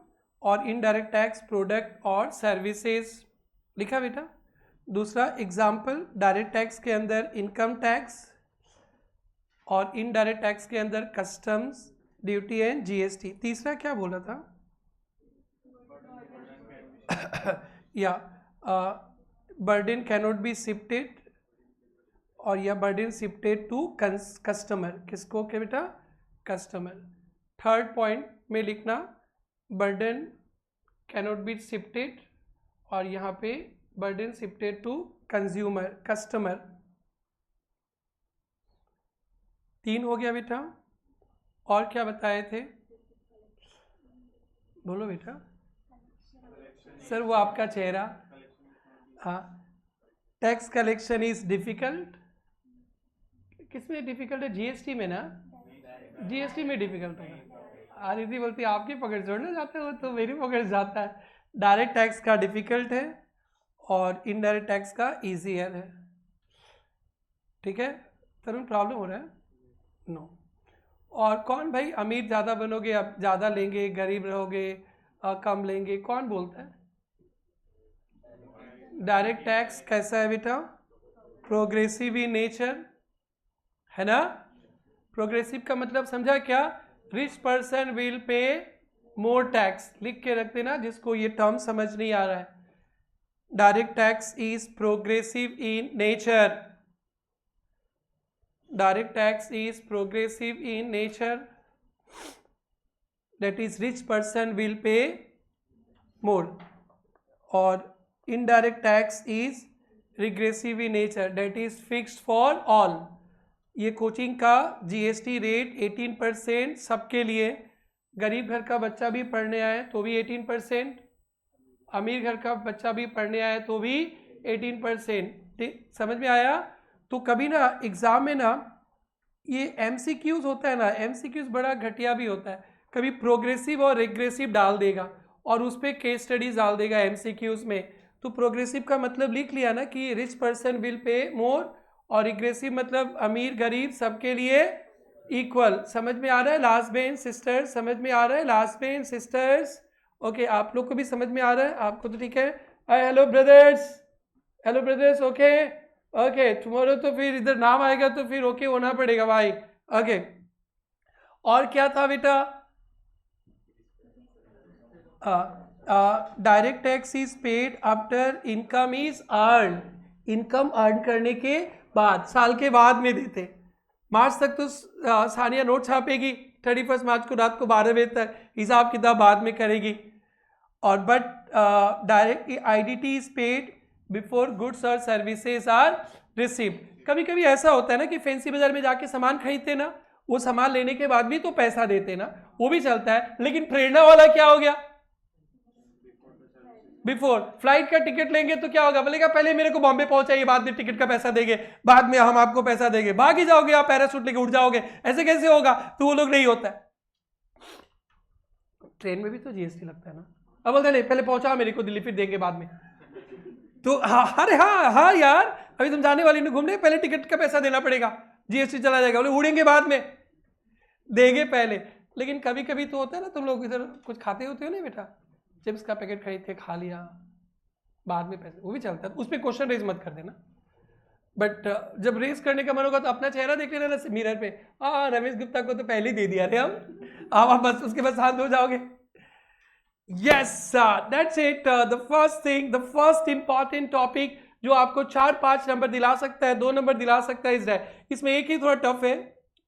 और इनडायरेक्ट टैक्स प्रोडक्ट और सर्विसेज, लिखा बेटा। दूसरा एग्जाम्पल, डायरेक्ट टैक्स के अंदर इनकम टैक्स और इनडायरेक्ट टैक्स के अंदर कस्टम्स ड्यूटी एंड जीएसटी। तीसरा क्या बोला था? या बर्डन कैनॉट बी शिफ्टेड, और या बर्डन शिफ्टेड टू कस्टमर। किसको क्या बेटा? कस्टमर। थर्ड पॉइंट में लिखना बर्डन कैनॉट बी शिफ्टेड, और यहाँ पे burden shifted to consumer, customer. 3 हो गया बेटा। और क्या बताए थे? बोलो बेटा। सर वो आपका चेहरा। हाँ, टैक्स कलेक्शन इज डिफिकल्ट। किसमें डिफिकल्ट है? जीएसटी में ना, जीएसटी में डिफिकल्ट होगा। आदिति बोलती है आपकी पकड़ छोड़ना जाते हो तो मेरी पकड़ जाता है। डायरेक्ट टैक्स का डिफिकल्ट है और इनडायरेक्ट टैक्स का ईजियर है। ठीक है तरुण, प्रॉब्लम हो रहा है? नो। और कौन भाई अमीर ज़्यादा बनोगे, अब ज़्यादा लेंगे, गरीब रहोगे कम लेंगे, कौन बोलता है? डायरेक्ट टैक्स कैसा है बेटा? प्रोग्रेसिव इन नेचर, है ना। प्रोग्रेसिव का मतलब समझा क्या? Rich person will pay more tax, लिख के रख देना जिसको ये टर्म समझ नहीं आ रहा है। Direct tax is progressive in nature, direct tax is progressive in nature, that is rich person will pay more, और indirect tax is regressive in nature, that is fixed for all। ये कोचिंग का जीएसटी रेट 18% सबके लिए, गरीब घर का बच्चा भी पढ़ने आए तो भी 18%, अमीर घर का बच्चा भी पढ़ने आए तो भी 18%। समझ में आया? तो कभी ना एग्जाम में ना ये एमसीक्यूज होता है ना, एमसीक्यूज बड़ा घटिया भी होता है। कभी प्रोग्रेसिव और रिग्रेसिव डाल देगा और उस पर केस स्टडीज डाल देगा एमसीक्यूज में। तो प्रोग्रेसिव का मतलब लिख लिया ना कि रिच पर्सन विल पे मोर, और रिग्रेसिव मतलब अमीर गरीब सबके लिए इक्वल। समझ में आ रहा है लास्ट बेंच सिस्टर्स? समझ में आ रहा है लास्ट बेंच सिस्टर्स? ओके, आप लोग को भी समझ में आ रहा है? आपको तो ठीक है? Hello brothers, hello brothers. Okay okay, tomorrow तो फिर इधर नाम आएगा तो फिर ओके होना पड़ेगा भाई। ओके, और क्या था बेटा? Direct tax is paid after income is earn. Income earn करने के बाद, साल के बाद में देते। मार्च तक तो सानिया नोट छापेगी, 31 मार्च को रात को 12 बजे तक, हिसाब किताब बाद में करेगी। और but direct IDT is paid before goods और सर्विसेज आर रिसीव्ड। कभी कभी ऐसा होता है ना कि फैंसी बाजार में जाके सामान खरीदते ना, वो सामान लेने के बाद भी तो पैसा देते ना, वो भी चलता है। लेकिन प्रेरणा वाला क्या हो गया? बिफोर फ्लाइट का टिकट लेंगे तो क्या होगा? बोलेगा पहले मेरे को बॉम्बे पहुंचाइए, बाद में टिकट का पैसा देंगे, बाद में हम आपको पैसा देंगे। भाग ही जाओगे आप, पैराशूट लेके उड़ जाओगे, ऐसे कैसे होगा? तो वो लोग नहीं होता है। ट्रेन में भी तो जीएसटी लगता है ना। अब बोलते नहीं पहले पहुंचाओ मेरे को दिल्ली, फिर देंगे बाद में। तो अरे हाँ यार, अभी तुम जाने वाली नहीं घूमने, पहले टिकट का पैसा देना पड़ेगा, जीएसटी चला जाएगा। बोले उड़ेंगे बाद में, देंगे पहले। लेकिन कभी कभी तो होता है ना, तुम लोग इधर कुछ खाते होते हो ना बेटा, चिप्स का पैकेट खरीद के खा लिया, बाद में पैसे, वो भी चलता है। उस पर क्वेश्चन रेज मत कर देना, बट जब रेस करने का मन होगा तो अपना चेहरा देख लेना ना मिरर पे। रमेश गुप्ता को तो पहले ही दे दिया रे हम, आप बस उसके बाद शांत हो जाओगे। Yes that's it. The first thing, the first important topic जो आपको 4-5 नंबर दिला सकता है, 2 नंबर दिला सकता है, इस इसमें एक ही थोड़ा टफ है,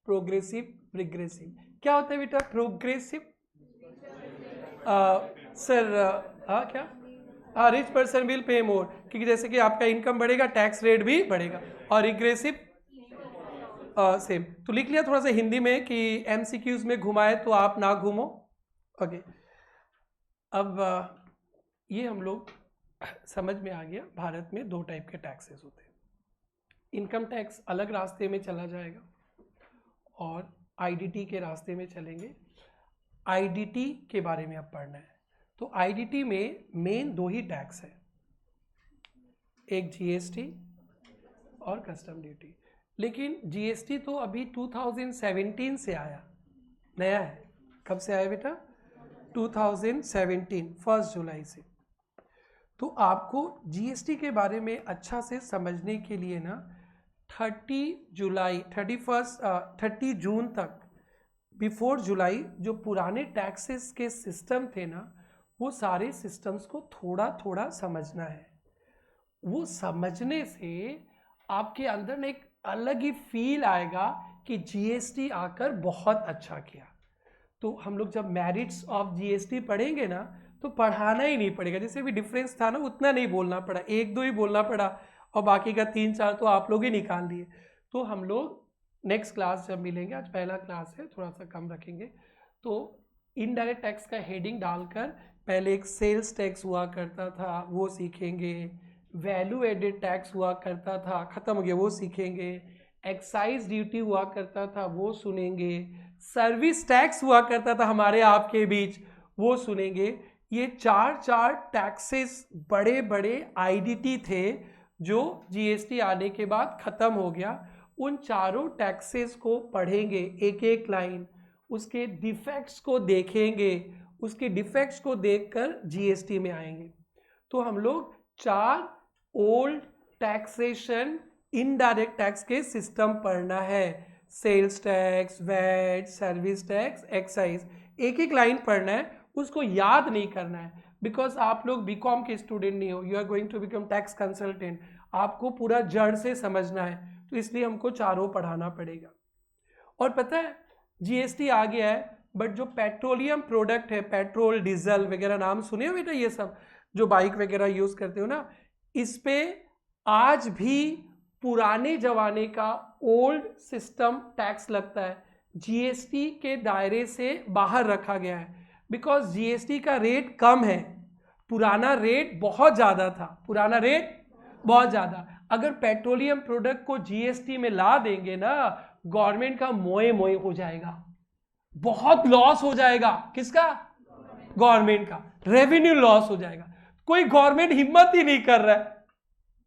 प्रोग्रेसिव रिग्रेसिव। क्या होता है बेटा प्रोग्रेसिव? सर क्या? रिच पर्सन विल पे मोर, क्योंकि जैसे कि आपका इनकम बढ़ेगा टैक्स रेट भी बढ़ेगा। और रिग्रेसिव सेम। तो लिख लिया थोड़ा सा हिंदी में कि एमसीक्यूज में घुमाए तो आप ना घूमो। ओके, अब ये हम लोग समझ में आ गया, भारत में 2 टाइप के टैक्सेस होते हैं। इनकम टैक्स अलग रास्ते में चला जाएगा और आईडीटी के रास्ते में चलेंगे। आईडीटी के बारे में अब पढ़ना है। तो आईडीटी में मेन 2 ही टैक्स है, एक जीएसटी और कस्टम ड्यूटी। लेकिन जीएसटी तो अभी 2017 से आया, नया है। कब से आया बेटा? 2017, 1 जुलाई से। तो आपको जीएसटी के बारे में अच्छा से समझने के लिए ना 30 जून तक, बिफोर जुलाई, जो पुराने टैक्सेस के सिस्टम थे ना, वो सारे सिस्टम्स को थोड़ा थोड़ा समझना है। वो समझने से आपके अंदर में एक अलग ही फील आएगा कि जीएसटी आकर बहुत अच्छा किया। तो हम लोग जब मेरिट्स ऑफ जीएसटी पढ़ेंगे ना, तो पढ़ाना ही नहीं पड़ेगा। जैसे भी डिफरेंस था ना, उतना नहीं बोलना पड़ा, 1-2 ही बोलना पड़ा, और बाकी का 3-4 तो आप लोग ही निकाल लिए। तो हम लोग नेक्स्ट क्लास जब मिलेंगे, आज पहला क्लास है, थोड़ा सा कम रखेंगे, तो इनडायरेक्ट टैक्स का हेडिंग डालकर पहले एक सेल्स टैक्स हुआ करता था वो सीखेंगे, वैल्यू एडेड टैक्स हुआ करता था, खत्म हो गया, वो सीखेंगे, एक्साइज ड्यूटी हुआ करता था वो सुनेंगे, सर्विस टैक्स हुआ करता था हमारे आपके बीच, वो सुनेंगे। ये 4 टैक्सेस बड़े बड़े आईडीटी थे जो जीएसटी आने के बाद खत्म हो गया। उन 4 टैक्सेस को पढ़ेंगे एक एक लाइन, उसके डिफेक्ट्स को देखेंगे, उसके डिफेक्ट्स को देखकर जीएसटी में आएंगे। तो हम लोग 4 ओल्ड टैक्सेशन इनडायरेक्ट टैक्स के सिस्टम पढ़ना है, sales tax, VAT, service tax, excise, एक एक लाइन पढ़ना है, उसको याद नहीं करना है। बिकॉज आप लोग बीकॉम के स्टूडेंट नहीं हो, you are going to become tax consultant, आपको पूरा जड़ से समझना है, तो इसलिए हमको 4 पढ़ाना पड़ेगा। और पता है जीएसटी आ गया है, बट जो पेट्रोलियम प्रोडक्ट है, पेट्रोल डीजल वगैरह नाम सुने हो बेटा, ये सब जो बाइक वगैरह यूज करते हो ना, इस पे आज भी पुराने जमाने का ओल्ड सिस्टम टैक्स लगता है। जीएसटी के दायरे से बाहर रखा गया है बिकॉज जीएसटी का रेट कम है, पुराना रेट बहुत ज़्यादा था, पुराना रेट बहुत ज़्यादा। अगर पेट्रोलियम प्रोडक्ट को जीएसटी में ला देंगे ना, गवर्नमेंट का मोए मोए हो जाएगा, बहुत लॉस हो जाएगा। किसका? गवर्नमेंट का रेवेन्यू लॉस हो जाएगा। कोई गवर्नमेंट हिम्मत ही नहीं कर रहा है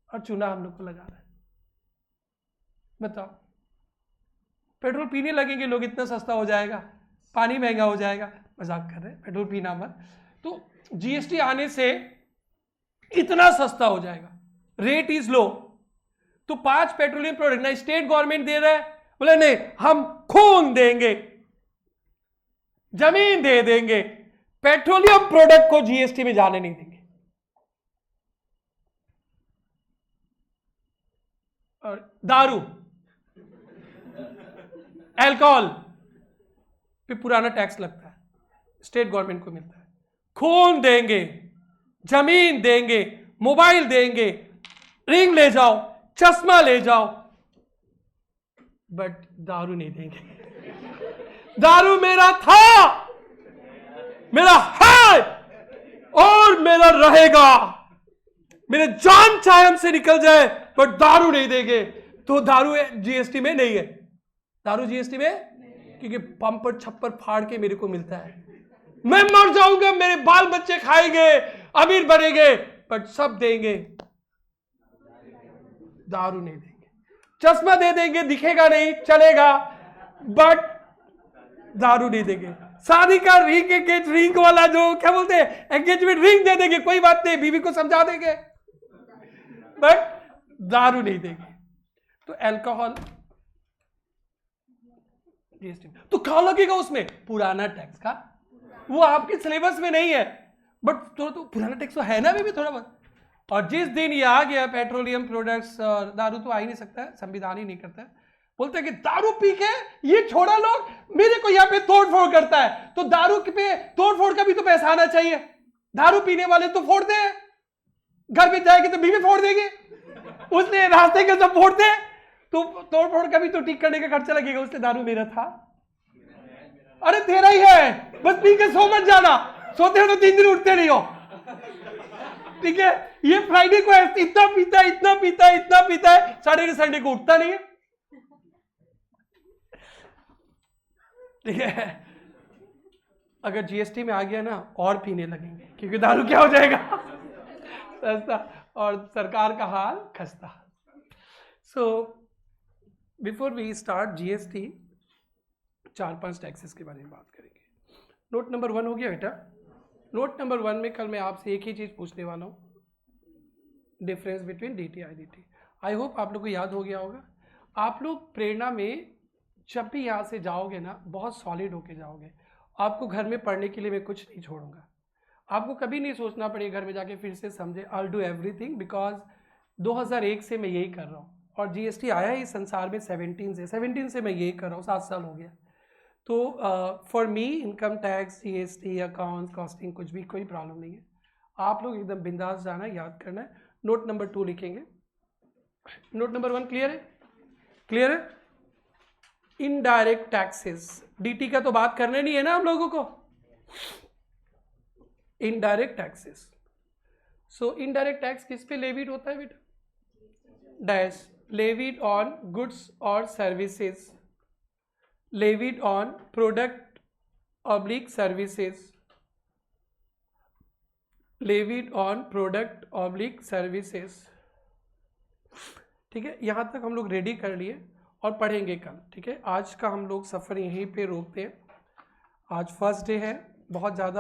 और चुना हम लोग को लगा रहा है। बताओ, पेट्रोल पीने लगेंगे लोग, इतना सस्ता हो जाएगा, पानी महंगा हो जाएगा। मजाक कर रहे हैं, पेट्रोल पीना मत। तो जीएसटी आने से इतना सस्ता हो जाएगा, रेट इज लो। तो 5 पेट्रोलियम प्रोडक्ट ना स्टेट गवर्नमेंट दे रहा है, बोले नहीं हम खून देंगे, जमीन दे देंगे, पेट्रोलियम प्रोडक्ट को जीएसटी में जाने नहीं देंगे। और दारू, अल्कोहल पे पुराना टैक्स लगता है, स्टेट गवर्नमेंट को मिलता है। खून देंगे, जमीन देंगे, मोबाइल देंगे, रिंग ले जाओ, चश्मा ले जाओ, बट दारू नहीं देंगे। दारू मेरा था, मेरा है और मेरा रहेगा। मेरे जान चाहे हमसे निकल जाए बट दारू नहीं देंगे। तो दारू जीएसटी में नहीं है, दारू जीएसटी में, क्योंकि पंपर छप्पर फाड़ के मेरे को मिलता है। मैं मर जाऊंगा, मेरे बाल बच्चे खाएंगे, अमीर बनेंगे, बट सब देंगे, दारू नहीं देंगे। चश्मा दे देंगे, दिखेगा नहीं, चलेगा, बट दारू नहीं देंगे। शादी का रिंग वाला जो क्या बोलते हैं, एंगेजमेंट रिंग दे देंगे, कोई बात नहीं, बीवी को समझा देंगे, बट दारू नहीं देंगे। तो अल्कोहल जीएसटी, तो क्या लगेगा उसमें? पुराना टैक्स का। वो आपके सिलेबस में नहीं है, बट तो पुराना टैक्स तो है ना अभी भी थोड़ा बहुत। और जिस दिन ये आ गया पेट्रोलियम प्रोडक्ट्स, दारू तो आ ही नहीं सकता है, संविधान ही नहीं करता है। बोलते हैं कि दारू पी के ये छोड़ा लोग, मेरे को यहाँ पे तोड़ फोड़ करता है, तो दारू पे तोड़ फोड़ का भी तो पैसा आना चाहिए। दारू पीने वाले तो फोड़ते हैं, घर में जाएगी तो बीवी फोड़ देगी, उसने रास्ते के सब फोड़ते हैं, तो तोड़ फोड़ का भी तो ठीक करने का खर्चा लगेगा। उसने दारू मेरा था, अरे तेरा ही है, बस पी के सो मत जाना, सोते हो तो 3 दिन उठते नहीं हो, ठीक है। ये फ्राइडे को इतना पीता है, इतना पीता है, इतना पीता है, सैटरडे संडे को उठता नहीं है, ठीक है। अगर जीएसटी में आ गया ना, और पीने लगेंगे, क्योंकि दारू क्या हो जाएगा सस्ता, और सरकार का हाल खस्ता। So before we start GST, 4-5 taxes के बारे में बात करेंगे। नोट नंबर 1 हो गया बेटा। नोट नंबर 1 में कल मैं आपसे एक ही चीज़ पूछने वाला हूँ, difference between DT IDT. I hope आप लोग को याद हो गया होगा। आप लोग प्रेरणा में जब भी यहाँ से जाओगे ना, बहुत सॉलिड होके जाओगे। आपको घर में पढ़ने के लिए मैं कुछ नहीं छोड़ूंगा, आपको कभी नहीं सोचना पड़ेगा घर में जाके फिर से समझे। I will do everything, because 2001 से मैं यही कर रहा हूँ, और जीएसटी आया है इस संसार में 17 से मैं यही कर रहा हूँ, 7 साल हो गया। तो for me income tax, GST, accounts, costing, कुछ भी कोई प्रॉब्लम नहीं है। आप लोग एकदम बिंदास जाना है, याद करना है। नोट नंबर 2 लिखेंगे। नोट नंबर 1 क्लियर है? क्लियर है? इनडायरेक्ट टैक्सेस, डीटी का तो बात करने नहीं है ना हम लोगों को। इनडायरेक्ट टैक्सेस, सो इनडायरेक्ट टैक्स किस पे लेविड होता है बेटा? डैश, लेविड ऑन गुड्स और services, levied on product oblique services, levied on product oblique services. ठीक है, यहां तक हम लोग रेडी कर लिए और पढ़ेंगे कल, ठीक है। आज का हम लोग सफ़र यहीं पे रोकते हैं। आज फर्स्ट डे है, बहुत ज़्यादा